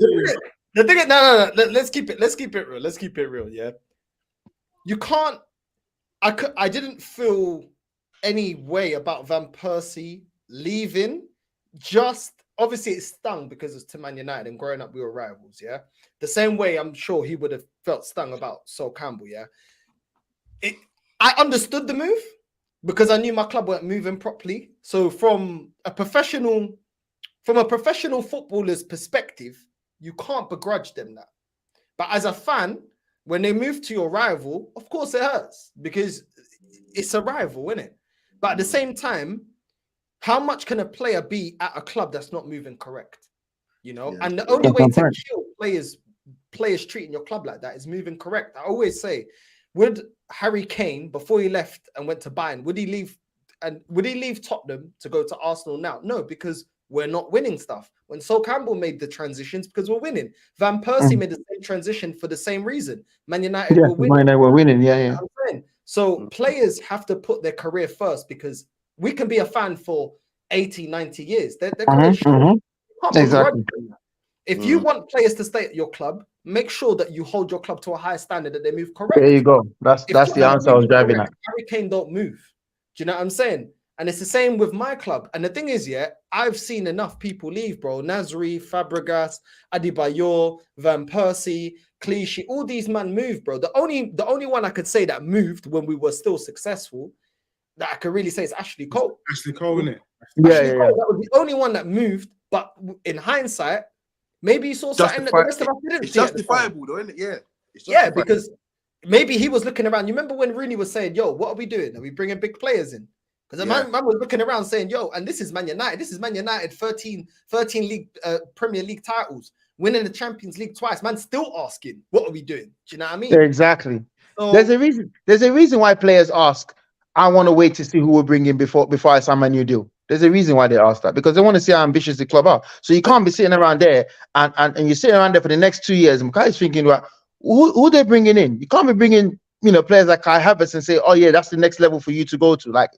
[SPEAKER 4] The thing is, no. Let's keep it real. Let's keep it real. Yeah, you can't. I didn't feel any way about Van Persie leaving. Just obviously it stung because it's to Man United and growing up we were rivals. Yeah, the same way I'm sure he would have felt stung about Sol Campbell. Yeah. I understood the move because I knew my club weren't moving properly. So from a professional footballer's perspective, you can't begrudge them that. But as a fan, when they move to your rival, of course it hurts because it's a rival, isn't it? But at the same time, how much can a player be at a club that's not moving correct? You know, yeah. And the only way to kill players treating your club like that is moving correct. I always say, would Harry Kane, before he left and went to Bayern, would he leave Tottenham to go to Arsenal now? No, because we're not winning stuff. When Sol Campbell made the transitions, because we're winning. Van Persie made the same transition for the same reason. Man United were winning. Man United were winning, yeah. So players have to put their career first because we can be a fan for 80, 90 years. They're exactly. If you want players to stay at your club, make sure that you hold your club to a higher standard, that they move correctly.
[SPEAKER 3] There you go. That's the answer I was driving at.
[SPEAKER 4] Harry Kane don't move. Do you know what I'm saying? And it's the same with my club. And the thing is, yeah, I've seen enough people leave, bro. Nasri, Fabregas, Adebayor, Van Persie, Clichy, all these men moved, bro. The only one I could say that moved when we were still successful, that I could really say is Ashley Cole.
[SPEAKER 2] Ashley Cole, isn't it?
[SPEAKER 4] Ashley Cole, that was the only one that moved. But in hindsight, maybe you saw something that the rest of us didn't see.
[SPEAKER 5] It's justifiable, though, isn't it?
[SPEAKER 4] Yeah, because maybe he was looking around. You remember when Rooney was saying, yo, what are we doing? Are we bringing big players in? Because the man was looking around saying, yo, and this is Man United. This is Man United, 13 league Premier League titles, winning the Champions League twice. Man still asking, what are we doing? Do you know what I mean?
[SPEAKER 3] Yeah, exactly. So, there's a reason why players ask, I want to wait to see who will bring in before I sign my new deal. There's a reason why they ask that, because they want to see how ambitious the club are. So you can't be sitting around there and you're sitting around there for the next 2 years. And Kai's thinking about who they're bringing in. You can't be bringing, players like Kai Havertz and say, oh yeah, that's the next level for you to go to. Like,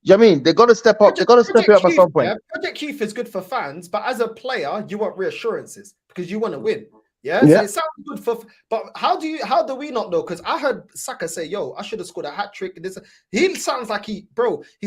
[SPEAKER 3] you know what I mean? They got to step up. They got to step it up at some point.
[SPEAKER 4] Yeah, Project Youth is good for fans, but as a player, you want reassurances because you want to win. Yeah, so it sounds good but how do we not know? Because I heard Saka say, yo, I should have scored a hat-trick. He sounds like he's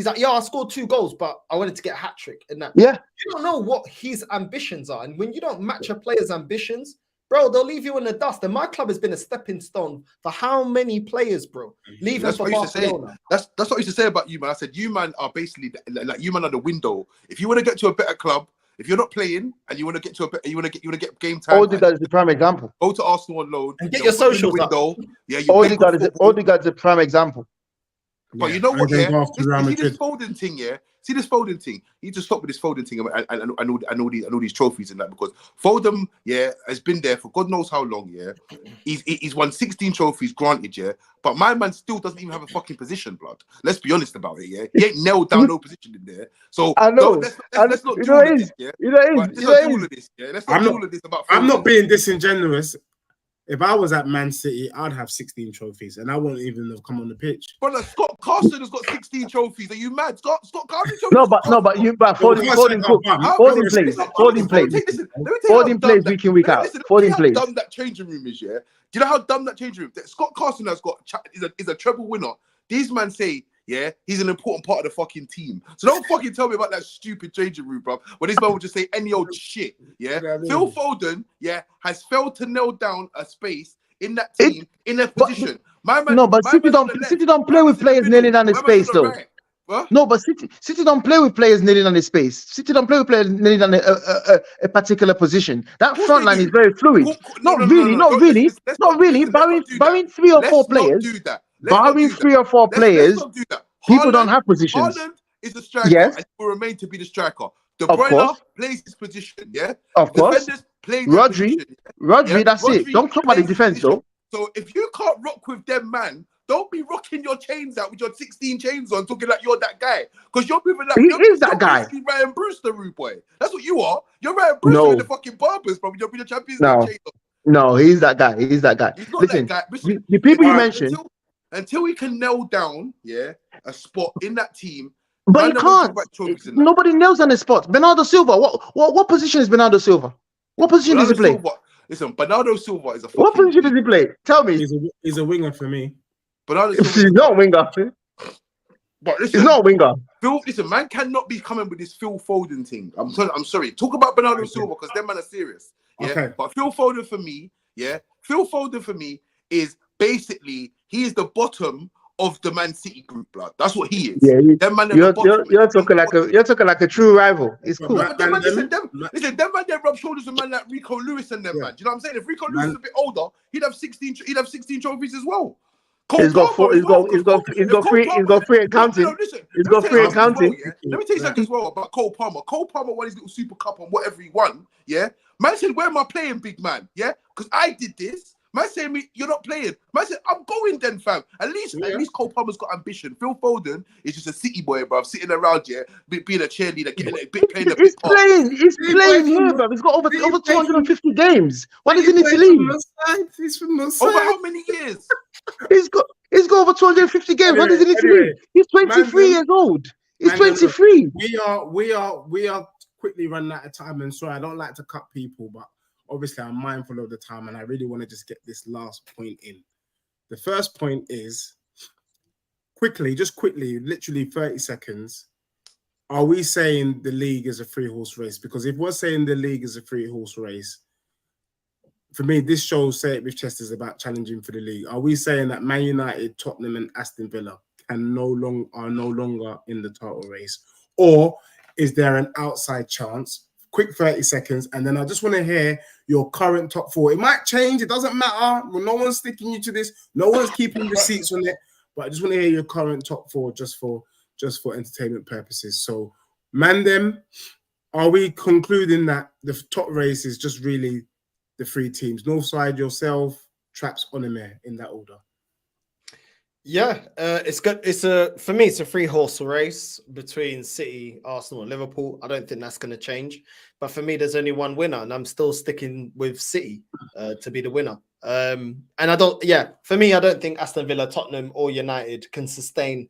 [SPEAKER 4] like, I scored 2 goals, but I wanted to get a hat-trick and that.
[SPEAKER 3] Yeah.
[SPEAKER 4] You don't know what his ambitions are. And when you don't match a player's ambitions, bro, they'll leave you in the dust. And my club has been a stepping stone for how many players, bro? Leaving for Barcelona.
[SPEAKER 5] That's what I used to say about you, man. I said, you man are basically like you man are the window. If you want to get to a better club, if you're not playing and you want to get to you want to get game time,
[SPEAKER 3] Odegaard is the prime example.
[SPEAKER 5] Go to Arsenal on loan
[SPEAKER 4] and get your socials
[SPEAKER 5] window.
[SPEAKER 4] Yeah,
[SPEAKER 3] Odegaard is the prime example.
[SPEAKER 5] But you know what? Yeah, see this Foden thing. Yeah, see this Foden thing. You need to stop with this Foden thing and all these trophies and that, because Foden, has been there for God knows how long. Yeah, he's won 16 trophies, granted. Yeah, but my man still doesn't even have a fucking position, blood. Let's be honest about it. Yeah, he ain't nailed down no position in there. So
[SPEAKER 3] I know.
[SPEAKER 5] Let's not do all of this. Yeah, let's not do all of this. Yeah, let's not do all of this about Foden.
[SPEAKER 2] I'm not being disingenuous. If I was at Man City, I'd have 16 trophies, and I won't even have come on the pitch.
[SPEAKER 5] But like, Scott Carson has got 16 trophies. Are you mad? Scott Carson?
[SPEAKER 3] But Foden plays.
[SPEAKER 5] Let me tell you
[SPEAKER 3] Foden plays week in, week out. Foden plays.
[SPEAKER 5] How dumb that changing room is, yeah? Do you know how dumb that changing room? That Scott Carson has got is a treble winner. These men say, yeah, he's an important part of the fucking team. So don't fucking tell me about that stupid changing room, bro. When this man will just say any old shit, yeah? Phil Foden, yeah, has failed to nail down a space in that team, in their position.
[SPEAKER 3] City don't play with players nailing down the space, though.
[SPEAKER 5] What?
[SPEAKER 3] No, but City don't play with players nailing on the space. City don't play with players nailing on a particular position. That front line is very fluid. Not really. Barring 3 or 4 players. Barring 3 or 4 players, people don't have positions.
[SPEAKER 5] Haaland is the striker,
[SPEAKER 3] yes,
[SPEAKER 5] and he will remain to be the striker. De Bruyne plays his position, yeah.
[SPEAKER 3] Of course.
[SPEAKER 5] Rodri,
[SPEAKER 3] that's it. Don't talk about the defense, though.
[SPEAKER 5] So if you can't rock with them, man, don't be rocking your chains out with your 16 chains on, talking like you're that guy. Because you're moving like
[SPEAKER 3] he is that guy.
[SPEAKER 5] Ryan Brewster, rude boy. That's what you are. You're Ryan Brewster in the fucking Barbers, bro. You're the Champions League chain.
[SPEAKER 3] No, he's that guy. He's not Listen,
[SPEAKER 5] that guy.
[SPEAKER 3] The people you mentioned.
[SPEAKER 5] Until we can nail down, a spot in that team.
[SPEAKER 3] But you can't. Nobody nails on the spot. Bernardo Silva. What position is Bernardo Silva? What position does he play?
[SPEAKER 5] Listen, Bernardo Silva is a fucking...
[SPEAKER 3] What position does he play? Tell me.
[SPEAKER 2] He's a winger for me.
[SPEAKER 5] Bernardo Silva.
[SPEAKER 3] He's not a winger.
[SPEAKER 5] But listen,
[SPEAKER 3] he's not a winger.
[SPEAKER 5] Listen, man cannot be coming with this Phil Foden thing. I'm sorry. Talk about Bernardo Silva because them man are serious. Yeah. Okay. But Phil Foden for me, is basically he is the bottom of the Man City group, blood. That's what he is. Yeah,
[SPEAKER 3] you're talking like a true rival. It's cool.
[SPEAKER 5] Listen, them man they rub shoulders with man like Rico Lewis and them man. Do you know what I'm saying? If Rico Lewis is a bit older, he'd have 16 trophies as well. He's got 3 and counting. He's got 3 and counting. Let me tell you something as well about Cole Palmer. Cole Palmer won his little Super Cup and whatever he won. Yeah, man said, "Where am I playing, big man?" Yeah, because I did this. Man saying me, you're not playing. Man said, I'm going then, fam. At least Cole Palmer's got ambition. Phil Foden is just a city boy, bruv, sitting around here, being a cheerleader, getting a bit, playing a bit.
[SPEAKER 3] He's playing here, bruv. He's got over 250 games. Why does he need to leave?
[SPEAKER 2] He's from Northside.
[SPEAKER 5] Over how many years?
[SPEAKER 3] He's got over 250 games. Why does he need to leave? He's 23 years old. He's 23.
[SPEAKER 2] We are quickly running out of time, and sorry, I don't like to cut people, but obviously, I'm mindful of the time, and I really want to just get this last point in. The first point is, quickly, literally 30 seconds. Are we saying the league is a 3-horse race? Because if we're saying the league is a 3-horse race, for me, this show, Say It With Chest, is about challenging for the league. Are we saying that Man United, Tottenham, and Aston Villa are no longer in the title race? Or is there an outside chance? Quick 30 seconds, and then I just want to hear your current top 4. It might change, it doesn't matter. No one's sticking you to this, no one's keeping receipts on it, but I just want to hear your current top 4 just for entertainment purposes. So, Mandem, are we concluding that the top race is just really the 3 teams? Northside, yourself, Traps, Onome, in that order.
[SPEAKER 4] Yeah, it's good. For me, it's a 3-horse race between City, Arsenal, and Liverpool. I don't think that's going to change. But for me, there's only one winner, and I'm still sticking with City to be the winner. And for me, I don't think Aston Villa, Tottenham, or United can sustain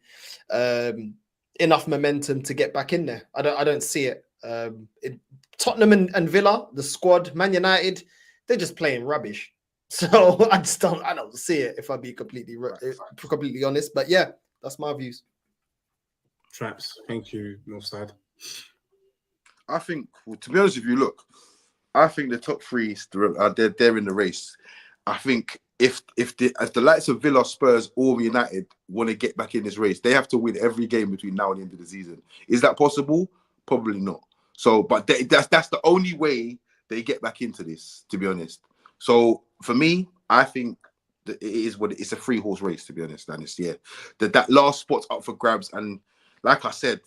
[SPEAKER 4] enough momentum to get back in there. I don't see it. Tottenham and Villa, the squad, Man United, they're just playing rubbish. So I don't see it, if I be completely honest. But yeah, that's my views.
[SPEAKER 2] Traps, thank you, Northside.
[SPEAKER 5] I think, to be honest with you, look, I think the top 3 they're in the race. I think if the likes of Villa, Spurs, or United want to get back in this race, they have to win every game between now and the end of the season. Is that possible? Probably not. So, but that's the only way they get back into this, to be honest. So for me, I think that it's a 3-horse race, to be honest. And it's that last spot's up for grabs. And like I said,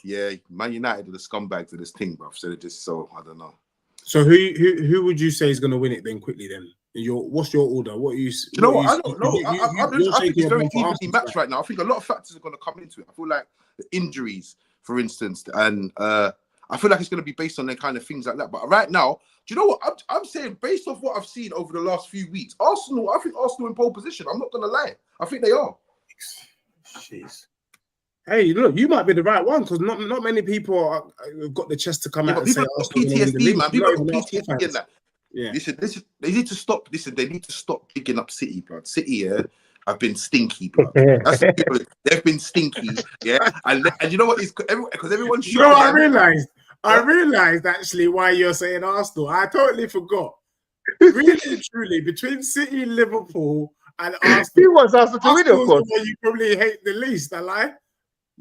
[SPEAKER 5] Man United are the scumbags of this thing, bruv. So I don't know.
[SPEAKER 2] So who would you say is going to win it then? Quickly then, what's your order? What are you?
[SPEAKER 5] You know what? I don't know. I think it's very evenly matched right now. I think a lot of factors are going to come into it. I feel like the injuries, for instance, and I I feel like it's going to be based on the kind of things like that. But right now, do you know what? I'm saying based off what I've seen over the last few weeks, I think Arsenal in pole position. I'm not going to lie. I think they are.
[SPEAKER 2] Jeez. Hey, look, you might be the right one because not many people have got the chest to come out and say Arsenal
[SPEAKER 5] PTSD, man. People got PTSD in that.
[SPEAKER 2] Yeah.
[SPEAKER 5] Listen, they need to stop. Listen, they need to stop digging up City, blood. City, yeah, have been stinky, blood. They've been stinky, yeah. And you know what? Because everyone's
[SPEAKER 2] shocked. You know what I realized actually why you're saying Arsenal. I totally forgot. Really and truly, between City, Liverpool, and Arsenal,
[SPEAKER 3] he wants Arsenal to win, of course.
[SPEAKER 2] The one you probably hate the least. I lie.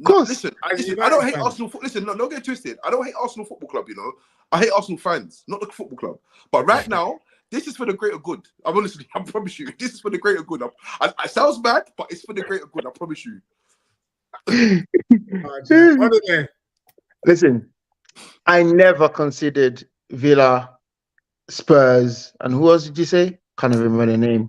[SPEAKER 5] No, listen, I don't hate Arsenal. Listen, no, don't get twisted. I don't hate Arsenal Football Club. You know, I hate Arsenal fans, not the football club. But right now, this is for the greater good. I promise you, this is for the greater good. I sounds bad, but it's for the greater good. I promise you.
[SPEAKER 3] Listen, I never considered Villa, Spurs, and who else did you say? Can't even remember the name.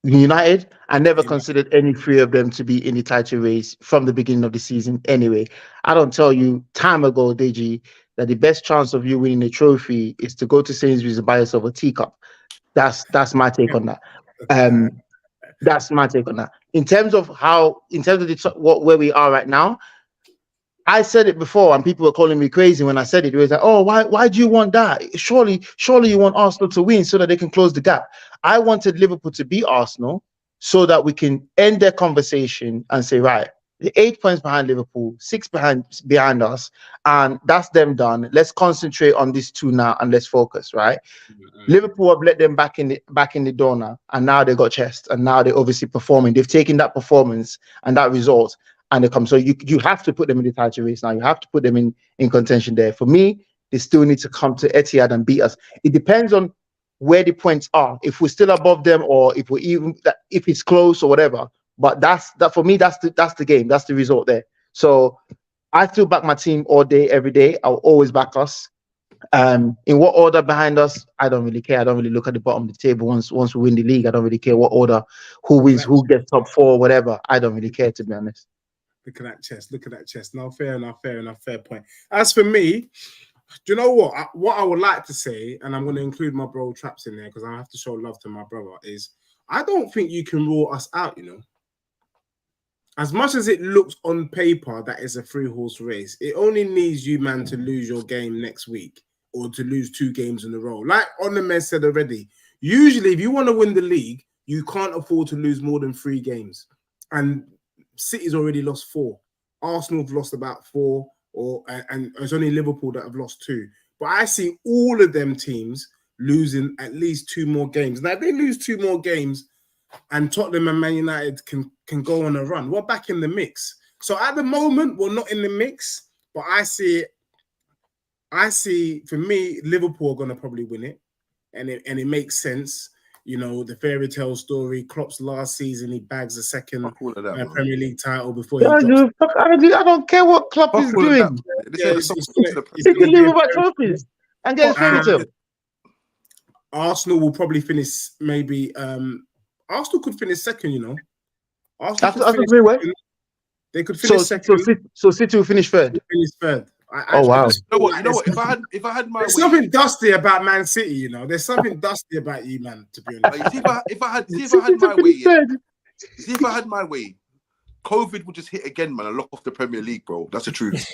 [SPEAKER 3] United. I never considered any three of them to be in the title race from the beginning of the season. Anyway, I don't tell you time ago, Deji, that the best chance of you winning a trophy is to go to Sainsbury's and buy yourself a teacup. That's my take on that. That's my take on that. In terms of where we are right now, I said it before, and people were calling me crazy when I said it. It was like, "Oh, why do you want that? Surely you want Arsenal to win so that they can close the gap." I wanted Liverpool to beat Arsenal so that we can end their conversation and say, right, the 8 points behind Liverpool, 6 behind us, and that's them done. Let's concentrate on these two now and let's focus, right? Mm-hmm. Liverpool have let them back in the door now, and now they got chest, and now they're obviously performing. They've taken that performance and that result, and they come. So you have to put them in the title race now. You have to put them in contention there. For me, they still need to come to Etihad and beat us. It depends on where the points are. If we're still above them, or if if it's close or whatever. But that for me, that's the game. That's the result there. So I still back my team all day, every day. I'll always back us. In what order behind us, I don't really care. I don't really look at the bottom of the table. Once we win the league, I don't really care what order, who wins, who gets top 4, whatever. I don't really care, to be honest.
[SPEAKER 2] Look at that chest. Look at that chest. No, fair enough. Fair point. As for me, do you know what? What I would like to say, and I'm going to include my bro Traps in there because I have to show love to my brother, is I don't think you can rule us out, you know. As much as it looks on paper that it's a 3-horse race, it only needs you, man, to lose your game next week or to lose 2 games in a row. Like Onome said already, usually if you want to win the league, you can't afford to lose more than 3 games. And City's already lost 4. Arsenal have lost about 4, and it's only Liverpool that have lost 2. But I see all of them teams losing at least 2 more games. Now, if they lose 2 more games and Tottenham and Man United can go on a run, we're back in the mix. So at the moment, we're not in the mix, but I see, for me, Liverpool are going to probably win it. And it makes sense. You know, the fairy tale story. Klopp's last season, he bags a second Premier League title before he drops.
[SPEAKER 3] I don't care what Klopp is doing. He can leave about trophies and get a fairy tale.
[SPEAKER 2] Arsenal will probably finish maybe. Arsenal could finish second, you know. They could finish second.
[SPEAKER 3] So City will finish third.
[SPEAKER 2] Finish third.
[SPEAKER 3] Wow.
[SPEAKER 5] You know what? If I had my
[SPEAKER 2] there's something dusty about Man City, you know. There's something dusty about you, man. To be honest,
[SPEAKER 5] if I had my way, COVID would just hit again, man, and lock off the Premier League, bro. That's the truth.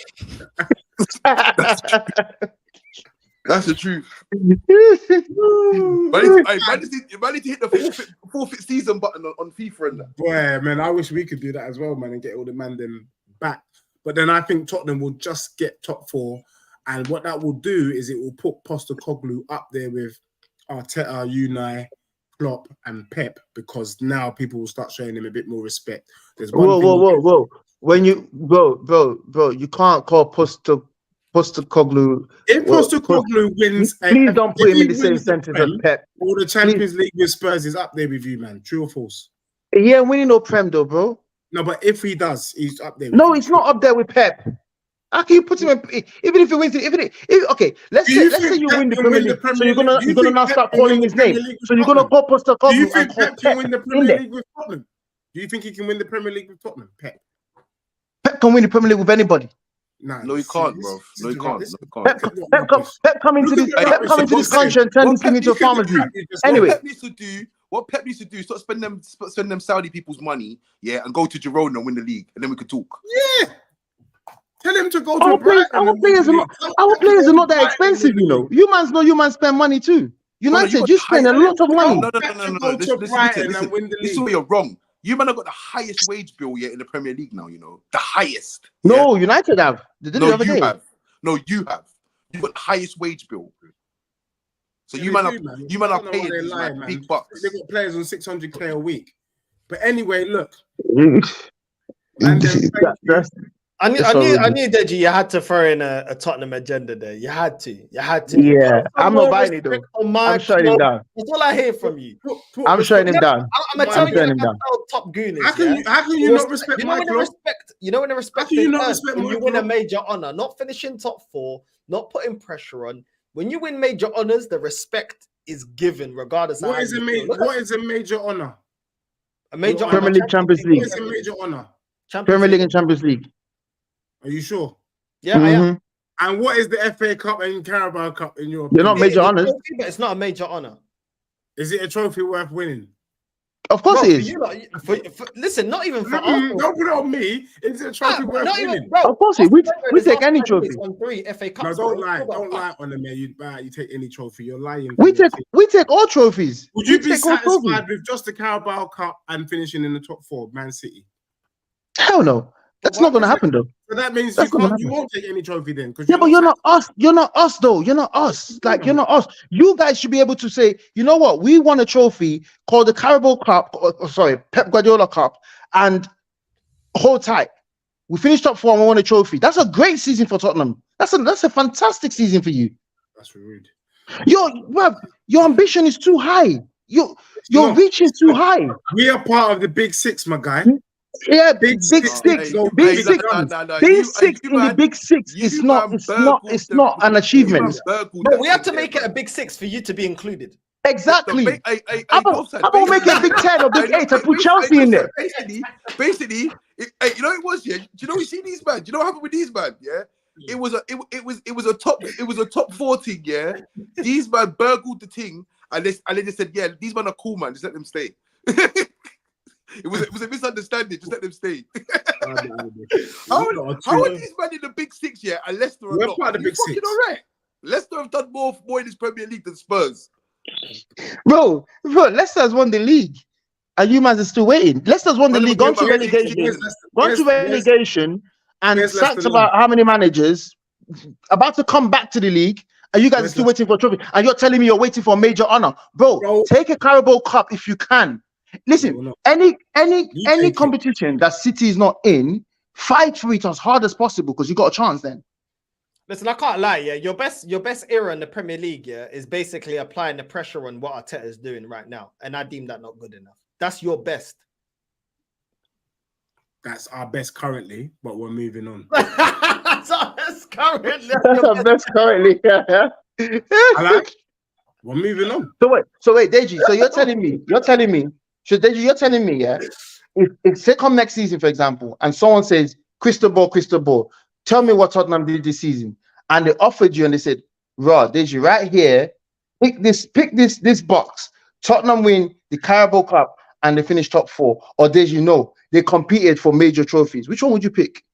[SPEAKER 5] That's the truth. Man need to hit the forfeit season button on FIFA and that.
[SPEAKER 2] Boy, man, I wish we could do that as well, man, and get all the man them back. But then I think Tottenham will just get top 4. And what that will do is it will put Postecoglou up there with Arteta, Unai, Klopp, and Pep, because now people will start showing him a bit more respect. There's
[SPEAKER 3] whoa. When you, bro, you can't call Postecoglou.
[SPEAKER 2] If Postecoglou wins,
[SPEAKER 3] please don't put him in the same sentence as Pep.
[SPEAKER 2] Or the Champions League with Spurs is up there with you, man. True or false?
[SPEAKER 3] Yeah, winning no Prem though, bro.
[SPEAKER 2] No, but if he does, he's up there.
[SPEAKER 3] No, he's not up there with Pep. How can you put him in, even if he wins it? Okay, let's say you win the Premier League. So you're gonna now start calling his name. So you're gonna call Postecoglou.
[SPEAKER 2] Do you think Pep can win the Premier League with Tottenham? Do you think he can win the Premier League with Tottenham? Pep
[SPEAKER 3] can win the Premier League with anybody.
[SPEAKER 2] Nah,
[SPEAKER 5] No, you can't, bro. No, you can't.
[SPEAKER 2] This-
[SPEAKER 5] No, you can't.
[SPEAKER 3] Pep come into this country and turn this thing into a farmer's league. Anyway,
[SPEAKER 5] What Pep needs to do is stop spending them Saudi people's money, yeah, and go to Girona and win the league, and then we could talk.
[SPEAKER 2] Yeah. Tell him to go to
[SPEAKER 3] our players are not that expensive, you know. You man spend money too. United, you spend a lot of money.
[SPEAKER 5] No. This is where you're wrong. You man have got the highest wage bill yet in the Premier League now, you know. The highest.
[SPEAKER 3] No, yeah? United have. They did it the other day.
[SPEAKER 5] No, you have. You've got the highest wage bill. So you man are paying these big bucks.
[SPEAKER 2] They've got players on 600k a week. But anyway, look.
[SPEAKER 4] I knew Deji, you had to throw in a Tottenham agenda there. You had to.
[SPEAKER 3] Yeah, I'm not buying it though. I'm shutting him down.
[SPEAKER 4] That's all I hear from you.
[SPEAKER 3] I'm shutting him down.
[SPEAKER 4] I'm gonna tell you how top goon is.
[SPEAKER 2] How can you not respect my club?
[SPEAKER 4] You know when the respect when you win a major honor, not finishing top 4, not putting pressure on. When you win major honors, the respect is given regardless.
[SPEAKER 2] What is a major honor?
[SPEAKER 4] A major honor.
[SPEAKER 3] Premier League, Champions League.
[SPEAKER 2] What is a major honor?
[SPEAKER 3] Premier League and Champions League.
[SPEAKER 2] Are you sure?
[SPEAKER 4] Yeah, I am.
[SPEAKER 2] And what is the FA Cup and Carabao Cup in your opinion?
[SPEAKER 3] They're not major honors.
[SPEAKER 4] But it's not a major honor.
[SPEAKER 2] Is it a trophy worth winning?
[SPEAKER 3] Of course it is.
[SPEAKER 4] Listen, not even for us.
[SPEAKER 2] Don't put it on me. Is it a trophy worth winning?
[SPEAKER 3] Of course it is. We take any trophy.
[SPEAKER 4] On 3 FA Cups.
[SPEAKER 2] No, don't lie on the man. You take any trophy. You're lying.
[SPEAKER 3] We take all trophies.
[SPEAKER 2] Would you be satisfied with just the Carabao Cup and finishing in the top 4, Man City?
[SPEAKER 3] Hell no. That's not going to happen though.
[SPEAKER 2] So that means you won't take any trophy then.
[SPEAKER 3] Yeah, but you're not us. You're not us though. You're not us. Like, you're not us. You guys should be able to say, you know what? We won a trophy called the Carabao Cup, Pep Guardiola Cup, and hold tight. We finished top 4 and we won a trophy. That's a great season for Tottenham. That's a fantastic season for you.
[SPEAKER 2] That's rude.
[SPEAKER 3] Your ambition is too high. Your reach is too high.
[SPEAKER 2] We are part of the Big 6, my guy.
[SPEAKER 3] Yeah, big six. Big six in the Big 6 is not an achievement.
[SPEAKER 4] No, we have to make it a Big 6 for you to be included.
[SPEAKER 3] Exactly. How about make it a Big 10 or Big 8 and put Chelsea in there?
[SPEAKER 5] Basically, you know it was, yeah. Do you know we see these man? Do you know what happened with these man? Yeah. It was a top 14, yeah. These man burgled the thing and they just said, yeah, these men are cool, man. Just let them stay. It was a misunderstanding. Just let them stay. How are these men in the Big 6 yet? And Leicester are not.
[SPEAKER 2] Part of the Big 6.
[SPEAKER 5] All right. Leicester have done more in this Premier League than Spurs.
[SPEAKER 3] Bro, Leicester's won the league, and you man are still waiting. Leicester's won the league, gone to relegation, and sacked about how many managers, about to come back to the league, and you guys are still waiting for a trophy. And you're telling me you're waiting for a major honor, bro. Take a Carabao Cup if you can. Listen, any competition that City is not in, fight for it as hard as possible because you got a chance then.
[SPEAKER 4] Listen, I can't lie, yeah. Your best era in the Premier League, yeah, is basically applying the pressure on what Arteta is doing right now. And I deem that not good enough. That's your best.
[SPEAKER 2] That's our best currently, but we're moving on.
[SPEAKER 4] That's our best currently.
[SPEAKER 3] That's our best currently.
[SPEAKER 2] We're moving on.
[SPEAKER 3] So wait, Deji. So you're telling me, yeah, if say come next season, for example, and someone says, crystal ball, tell me what Tottenham did this season. And they offered you and they said, Rod, Deji, right here, pick this box. Tottenham win the Carabao Cup and they finish top 4. Or Deji, no, they competed for major trophies. Which one would you pick?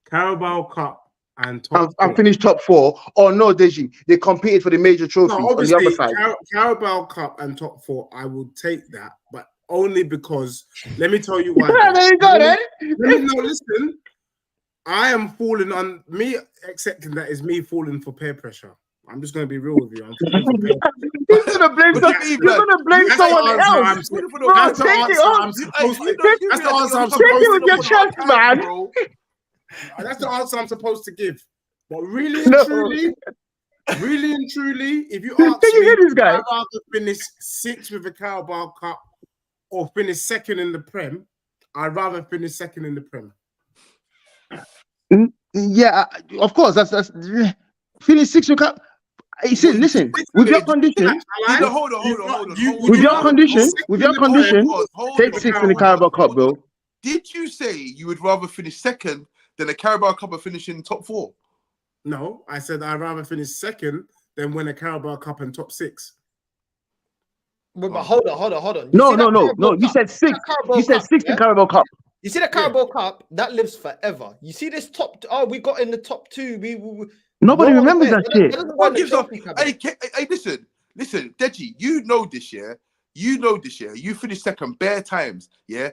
[SPEAKER 2] Carabao Cup and
[SPEAKER 3] finished top 4. Or no, Deji, they competed for the major trophies on the other side.
[SPEAKER 2] Carabao Cup and top 4, I would take that, but only because, let me tell you why.
[SPEAKER 3] There you go, then.
[SPEAKER 2] No, listen. I am falling on me accepting that is me falling for peer pressure. I'm just going to be real with you. I'm falling for peer pressure. You're going
[SPEAKER 3] to blame someone else.
[SPEAKER 2] That's the answer I'm supposed to
[SPEAKER 3] with your chest, man.
[SPEAKER 2] That's the answer I'm supposed to give. But really and truly, if you ask me,
[SPEAKER 3] this guy?
[SPEAKER 2] I'd rather finish 6th with the Carabao Cup or finish 2nd in the Prem. I'd rather finish 2nd in the Prem.
[SPEAKER 3] Yeah, of course. That's finish 6th with Cup. He said, listen, with your condition,
[SPEAKER 5] Hold on.
[SPEAKER 3] with your condition, take 6th in the Carabao Cup, bro.
[SPEAKER 5] Did you say you would rather finish second than a Carabao Cup and finish in top 4?
[SPEAKER 2] No, I said I'd rather finish second than win a Carabao Cup and top 6.
[SPEAKER 4] But hold on.
[SPEAKER 6] No. You said 6. You said 6 in Carabao Cup.
[SPEAKER 4] You see the Carabao Cup that lives forever. You see this top. We got in the top 2.
[SPEAKER 6] Nobody remembers that shit.
[SPEAKER 5] Hey, listen, Deji, you know this year. You finished second bare times. Yeah.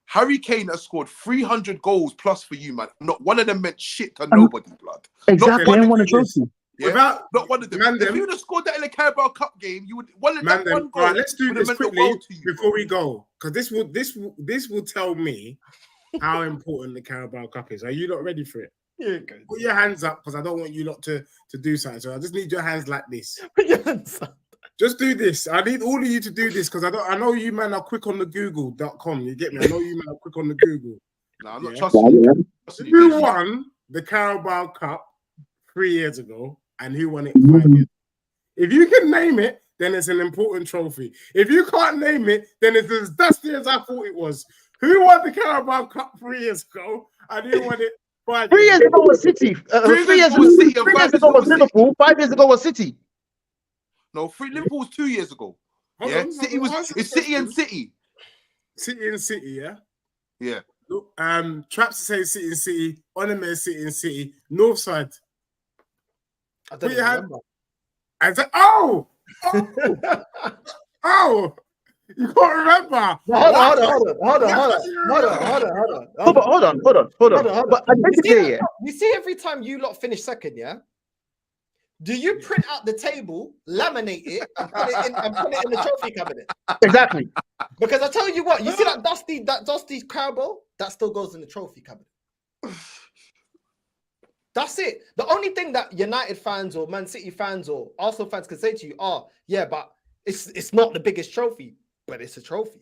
[SPEAKER 5] Harry Kane has scored 300 goals plus for you, man. Not one of them meant shit to nobody, blood.
[SPEAKER 6] Exactly. I won a trophy.
[SPEAKER 5] Yeah? Not one of them. If you would have scored that in the Carabao Cup game, you would one goal.
[SPEAKER 2] Right, let's do this quickly before we go, because this will tell me how important the Carabao Cup is. Are you not ready for it?
[SPEAKER 4] Yeah, good.
[SPEAKER 2] Put your hands up, because I don't want you lot to do something. So I just need your hands like this.
[SPEAKER 4] Put your hands up.
[SPEAKER 2] Just do this. I need all of you to do this, because I know you man are quick on the Google.com. You get me? I know you man are quick on the Google.
[SPEAKER 5] No, I'm not trusting you.
[SPEAKER 2] Who won the Carabao Cup 3 years ago, and who won it 5 years? If you can name it, then it's an important trophy. If you can't name it, then it's as dusty as I thought it was. Who won the Carabao Cup 3 years ago, and who won it 5
[SPEAKER 6] 3 years ago was City. 3 years ago was Liverpool. 5 years ago was City.
[SPEAKER 5] No, Liverpool was 2 years ago. It's City and City.
[SPEAKER 2] City and City, yeah?
[SPEAKER 5] Yeah.
[SPEAKER 2] Look, Traps says City and City. Onome City and City. Northside.
[SPEAKER 4] I don't remember.
[SPEAKER 2] I said, oh! You can't remember.
[SPEAKER 4] Hold on.
[SPEAKER 6] But I did say it.
[SPEAKER 4] You see, every time you lot finish second, yeah? Do you print out the table, laminate it, and put it in the trophy cabinet?
[SPEAKER 6] Exactly.
[SPEAKER 4] Because I tell you what, you see that dusty Carabao, that still goes in the trophy cabinet. That's it. The only thing that United fans or Man City fans or Arsenal fans can say to you are, yeah, but it's not the biggest trophy, but it's a trophy.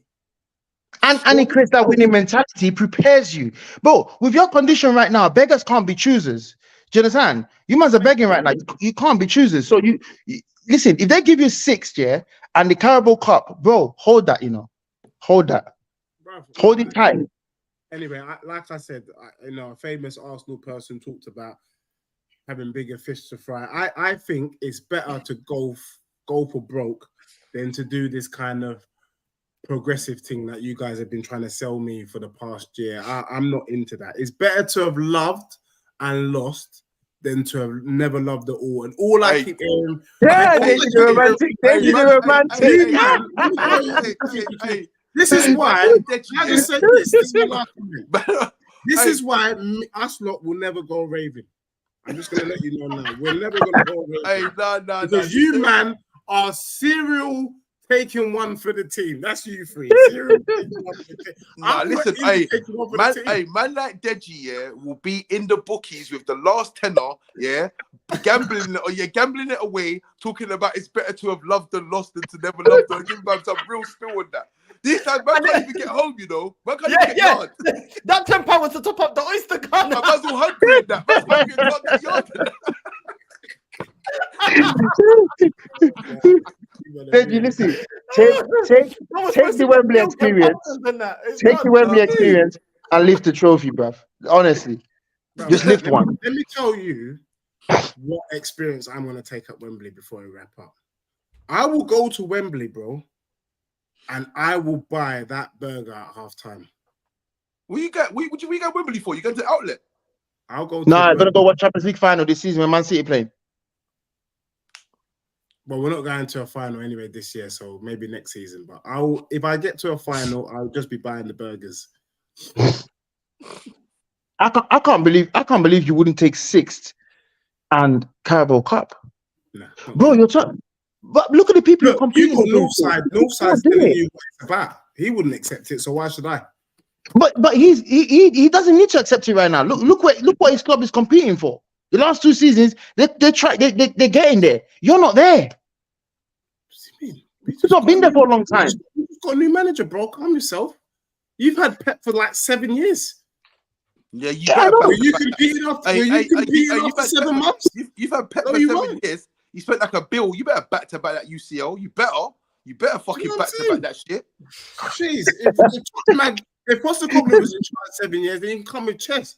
[SPEAKER 3] And it creates that winning mentality, prepares you. Bro, with your condition right now, beggars can't be choosers. Do you understand? You must are begging right now. You can't be choosers. So you listen, if they give you 6, yeah, and the Carabao Cup, bro, hold that, Hold that.
[SPEAKER 2] Bro,
[SPEAKER 3] hold it tight.
[SPEAKER 2] Anyway, like I said, a famous Arsenal person talked about having bigger fish to fry. I think it's better to go for broke than to do this kind of progressive thing that you guys have been trying to sell me for the past year. I'm not into that. It's better to have loved and lost than to have never loved at all. And all I keep hearing...
[SPEAKER 6] Yeah, romantic.
[SPEAKER 2] This is why I just said this. This is why us lot will never go raving. I'm just gonna let you know now. We're never gonna go raving. Because you man are serial taking one for the team. That's you three. Serial taking one for the team.
[SPEAKER 5] Listen, man like Deji, will be in the bookies with the last tenner, gambling it away, talking about it's better to have loved and lost than to never love and give him some real spill on that. This time, man can't even get home, Man can't even get yard.
[SPEAKER 4] That £10 was to top up the oyster gun.
[SPEAKER 5] I might as well hungry in that. That's why you can't get yard.
[SPEAKER 3] Deji, listen, take the Wembley experience. Take the Wembley experience and lift the trophy, bruv. Honestly, just lift one.
[SPEAKER 2] Let me tell you what experience I'm going to take at Wembley before we wrap up. I will go to Wembley, bro, and I will buy that burger at halftime.
[SPEAKER 5] What you got Wembley for? You going to the outlet?
[SPEAKER 2] I'll go.
[SPEAKER 3] I'm gonna go watch Champions League final this season when Man City playing.
[SPEAKER 2] Well, we're not going to a final anyway this year, so maybe next season. But if I get to a final, I'll just be buying the burgers.
[SPEAKER 3] I can't believe you wouldn't take 6th and Carabao Cup.
[SPEAKER 2] Nah,
[SPEAKER 3] bro, you're talking. But look at the people who competing.
[SPEAKER 2] Northside's telling you what it's about. He wouldn't accept it, so why should I?
[SPEAKER 3] But he doesn't need to accept it right now. Look what his club is competing for. The last 2 seasons, they're getting there. You're not there. You've not been there for a long time.
[SPEAKER 2] You've got a new manager, bro. Calm yourself. You've had Pep for like 7 years.
[SPEAKER 5] Yeah,
[SPEAKER 2] you competing after 7 months?
[SPEAKER 5] You've had Pep for 7 years. You spent like a bill. You better back to back that UCL. You better fucking back to back that shit.
[SPEAKER 2] Jeez, If Postecoglou was in charge 7 years, then he can come with chess.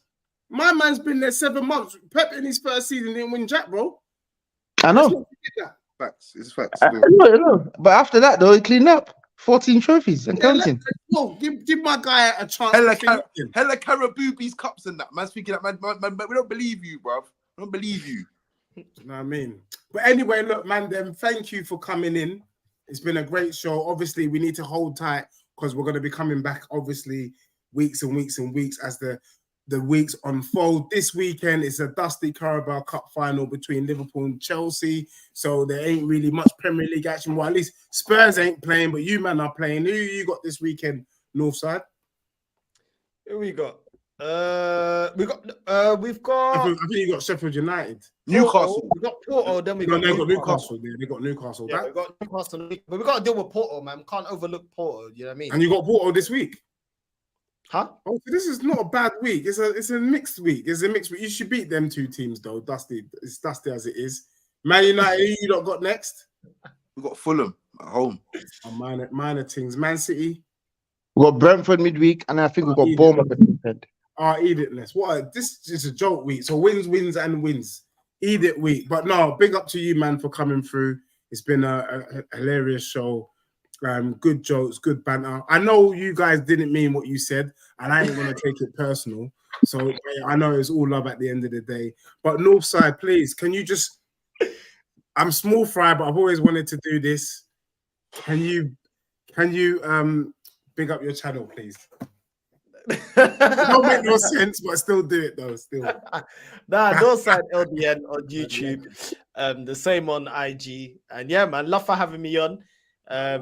[SPEAKER 2] My man's been there 7 months. Pep in his first season didn't win jack, bro.
[SPEAKER 3] I know.
[SPEAKER 5] Facts. It's facts.
[SPEAKER 3] I know. But after that, though, he cleaned up 14 trophies and counting.
[SPEAKER 2] Give my guy a chance.
[SPEAKER 5] Hella Caraboobies cups and that. Man's thinking that, man, we don't believe you, bruv. We don't believe you.
[SPEAKER 2] You know what I mean? But anyway, look, man, then thank you for coming in. It's been a great show. Obviously, we need to hold tight because we're going to be coming back, obviously, weeks and weeks and weeks as the weeks unfold. This weekend is a dusty Carabao Cup final between Liverpool and Chelsea. So there ain't really much Premier League action. Well, at least Spurs ain't playing, but you, man, are playing. Who you got this weekend, Northside?
[SPEAKER 4] Who we got? We've got.
[SPEAKER 2] I think you got Sheffield United.
[SPEAKER 5] Newcastle.
[SPEAKER 4] We got Porto. Then we got
[SPEAKER 2] Newcastle. They got Newcastle.
[SPEAKER 4] Yeah, we got Newcastle. But we got to deal with Porto, man. We can't overlook Porto. You know what I mean?
[SPEAKER 2] And you got Porto this week.
[SPEAKER 4] Huh?
[SPEAKER 2] Oh, so this is not a bad week. It's a mixed week. It's a mixed week. You should beat them two teams though. Dusty. It's dusty as it is. Man United. Who you lot got next?
[SPEAKER 5] We got Fulham at home.
[SPEAKER 2] Oh, minor things. Man City.
[SPEAKER 3] We got Brentford midweek, and I think we got Bournemouth at the weekend.
[SPEAKER 2] Editness. This is a joke week. So wins, and wins. Edit week. But no, big up to you, man, for coming through. It's been a hilarious show. Good jokes, good banter. I know you guys didn't mean what you said, and I ain't gonna take it personal. So I know it's all love at the end of the day. But Northside, please, can you just? I'm small fry, but I've always wanted to do this. Can you big up your channel, please? It don't make no sense, but still do it though. Still.
[SPEAKER 4] Northside LDN on YouTube. The same on IG. And yeah, man, love for having me on.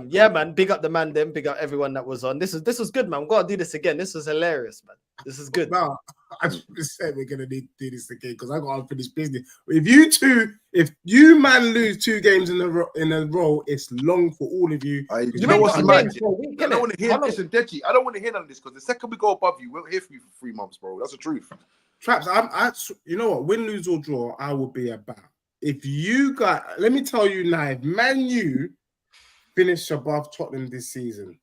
[SPEAKER 4] Yeah, man, big up the man, then big up everyone that was on. This was good, man. We've got to do this again. This was hilarious, man. This is good.
[SPEAKER 2] No, I just said we're gonna need to do this again because I got unfinished business. If you man lose 2 games in a row, it's long for all of you.
[SPEAKER 5] You know what's the magic? I don't want to hear this, Deji. I don't want to hear none of this because the second we go above you, we'll hear from you for 3 months, bro. That's the truth.
[SPEAKER 2] Traps, you know what? Win, lose or draw, I will be about. If you got, let me tell you now, if Man U finish above Tottenham this season,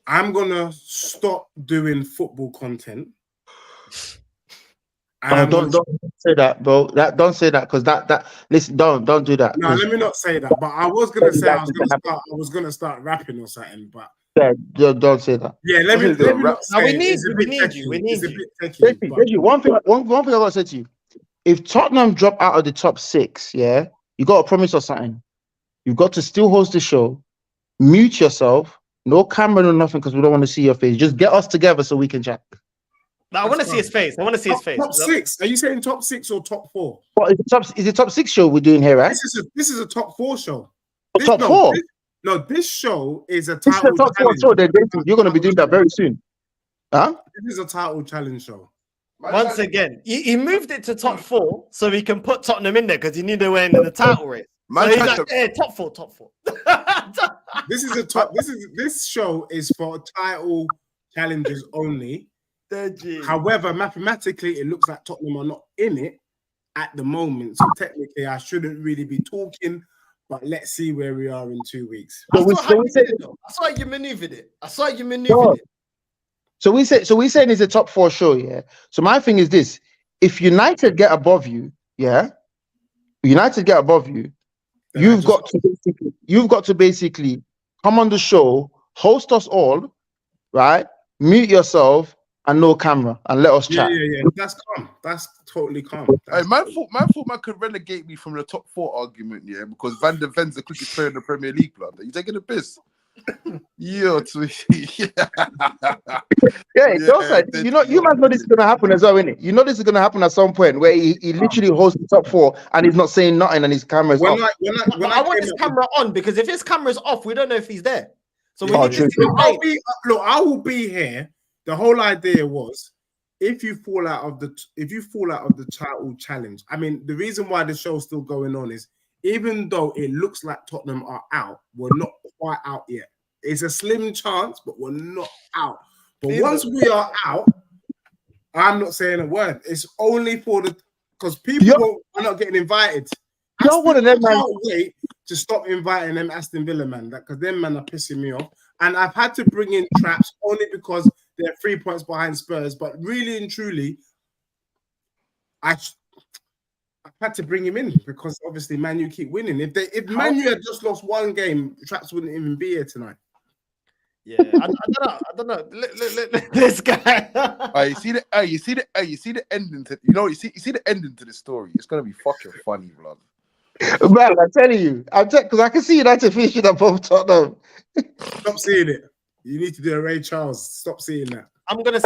[SPEAKER 2] I'm gonna stop doing football content.
[SPEAKER 3] Don't say that, bro. Don't say that because that listen, don't do that.
[SPEAKER 2] No, let me not say that. But I was gonna say I was gonna start rapping or something. But
[SPEAKER 3] yeah, don't say that.
[SPEAKER 2] Yeah, let me not say
[SPEAKER 4] we need you. We need
[SPEAKER 3] you. One thing I gotta say to you: if Tottenham drop out of the top 6, yeah, you gotta promise us something. You've got to still host the show, mute yourself, no camera, no nothing, because we don't want to see your face. Just get us together so we can chat.
[SPEAKER 4] No, I want to see his face. Top
[SPEAKER 2] 6. Are you saying top 6 or top 4?
[SPEAKER 3] What is it top 6 show we're doing here, right?
[SPEAKER 2] This is a top 4 show.
[SPEAKER 3] Top 4?
[SPEAKER 2] This show is a
[SPEAKER 3] title challenge. Top 4 show. You're going to be doing that very soon. Huh?
[SPEAKER 2] This is a title challenge show.
[SPEAKER 4] Once again, he moved it to top 4 so he can put Tottenham in there because he knew they were in the title race. So he's like, top 4.
[SPEAKER 2] This show is for title challenges only. However, mathematically, it looks like Tottenham are not in it at the moment. So technically, I shouldn't really be talking. But let's see where we are in 2 weeks.
[SPEAKER 4] I saw you maneuvered it.
[SPEAKER 3] So we saying it's a top 4 show, yeah. So my thing is this: if United get above you, yeah, you've got to basically come on the show, host us all, right? Mute yourself and no camera and let us chat.
[SPEAKER 2] Yeah. That's calm. That's totally calm.
[SPEAKER 5] Hey, man thought man could relegate me from the top 4 argument, yeah, because Van der Ven's the quickest player in the Premier League, blood. Are you taking a piss? Yeah.
[SPEAKER 3] You must know this is gonna happen as well, innit? You know this is gonna happen at some point where he literally hosts the top 4 and he's not saying nothing and his camera's off.
[SPEAKER 4] I want his camera on because if his camera's off, we don't know if he's there. So we need
[SPEAKER 2] to I will be here. The whole idea was if you fall out of the title challenge. I mean, the reason why the show's still going on is even though it looks like Tottenham are out, we're not quite out yet. It's a slim chance, but we're not out. But once we are out, I'm not saying a word. It's only because people are not getting invited.
[SPEAKER 3] One of them, man.
[SPEAKER 2] Can't wait to stop inviting them Aston Villa man, because them man are pissing me off. And I've had to bring in Traps only because they're 3 points behind Spurs. But really and truly, I've had to bring him in because obviously Man U keep winning. If Man U had just lost one game, Traps wouldn't even be here tonight.
[SPEAKER 4] Yeah, I don't know. This guy.
[SPEAKER 5] You see the ending to you see the ending to the story. It's gonna be fucking funny, blood.
[SPEAKER 3] Man, I'm telling you, because I can see United finishing above Tottenham.
[SPEAKER 2] Stop seeing it. You need to do a Ray Charles. Stop seeing that.
[SPEAKER 4] I'm gonna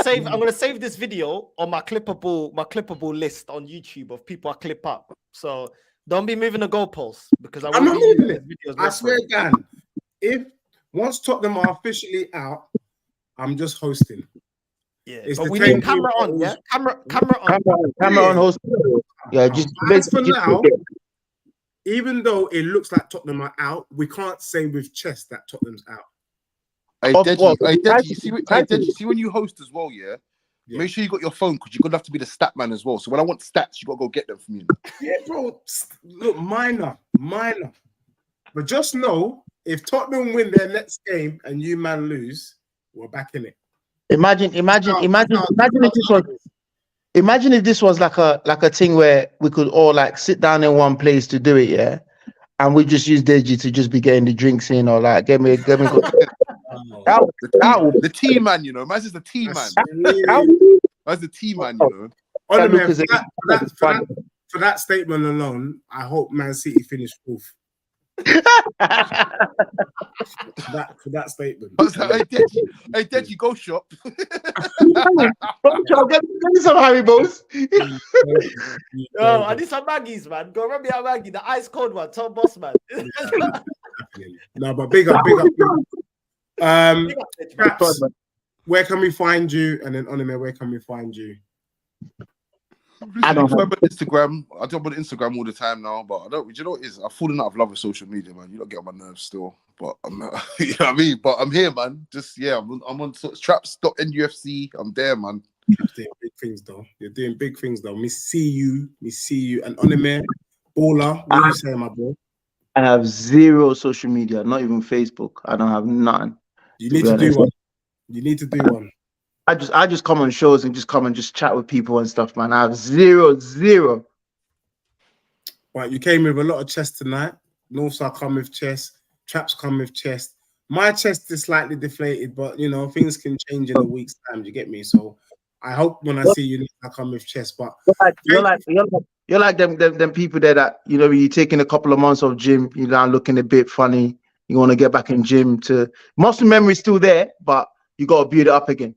[SPEAKER 4] save this video on my clippable list on YouTube of people I clip up. So don't be moving the goalposts because I'm
[SPEAKER 2] not moving it. I
[SPEAKER 4] reference.
[SPEAKER 2] swear, Dan. If once Tottenham are officially out, I'm just hosting.
[SPEAKER 4] Yeah,
[SPEAKER 2] it's
[SPEAKER 4] but we need camera on. Yeah, camera
[SPEAKER 3] on host. Yeah, just
[SPEAKER 2] as for now. Even though it looks like Tottenham are out, we can't say with chest that Tottenham's out.
[SPEAKER 5] Hey, Deji, you see when you host as well, yeah? Make sure you got your phone because you're gonna have to be the stat man as well. So when I want stats, you gotta go get them from me.
[SPEAKER 2] Yeah, bro. Look, minor. But just know if Tottenham win their next game and you man lose, we're back in it. Imagine
[SPEAKER 3] if this was like a thing where we could all like sit down in one place to do it, yeah, and we just use Deji to just be getting the drinks in or like get me.
[SPEAKER 5] The team man, you know, man's just the team man. That's the team man, you know.
[SPEAKER 2] For that statement alone, I hope Man City finish fourth. For that statement.
[SPEAKER 5] Hey, Deji, go shop.
[SPEAKER 3] Get me some Haribos.
[SPEAKER 4] Yo, I need some Maggies, man. Go run me a Maggie, the ice cold one, Tom Boss, man.
[SPEAKER 2] No, but big up. Perhaps, where can we find you? And then Onome, where can we find you?
[SPEAKER 5] I don't have Instagram. I do on Instagram all the time now, but I don't. You know what it is? I've fallen out of love with social media, man. You don't get on my nerves still, but I'm not. You know what I mean? But I'm here, man. Just I'm on traps.nufc. I'm there, man.
[SPEAKER 2] You're doing big things, though. You're doing big things, though. Me see you. And Onome, baller. What are you saying, my boy?
[SPEAKER 3] I have zero social media, not even Facebook. I don't have none.
[SPEAKER 2] You need to do one. You need to do one.
[SPEAKER 3] I just come on shows and just chat with people and stuff, man. I have zero.
[SPEAKER 2] Right, you came with a lot of chest tonight. Northside come with chest. Traps come with chest. My chest is slightly deflated, but you know things can change in a week's time. You get me? So I hope when I see you, I come with chest. But
[SPEAKER 3] you're like them people there that you know you're taking a couple of months of gym. You're now looking a bit funny. You want to get back in gym to muscle memory's still there, but you got to build it up again.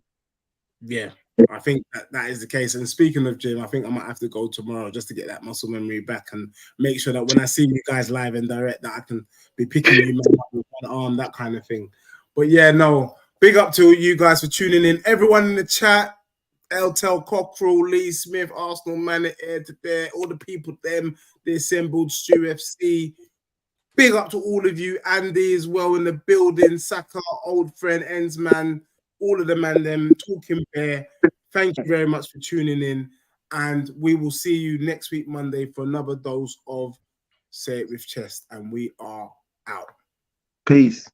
[SPEAKER 2] Yeah, I think that is the case. And speaking of gym, I think I might have to go tomorrow just to get that muscle memory back and make sure that when I see you guys live and direct, that I can be picking you up with one arm, that kind of thing. But yeah, no, big up to you guys for tuning in. Everyone in the chat, Eltel Cockrell, Lee Smith, Arsenal Man, Air to there, all the people, the assembled Stu FC. Big up to all of you, Andy as well in the building, Saka, old friend, Ensman, all of them and them, Talking Bear. Thank you very much for tuning in. And we will see you next week, Monday, for another dose of Say It With Chest. And we are out.
[SPEAKER 3] Peace.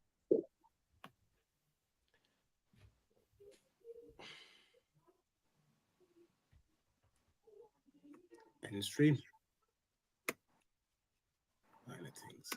[SPEAKER 2] End stream. Minor things.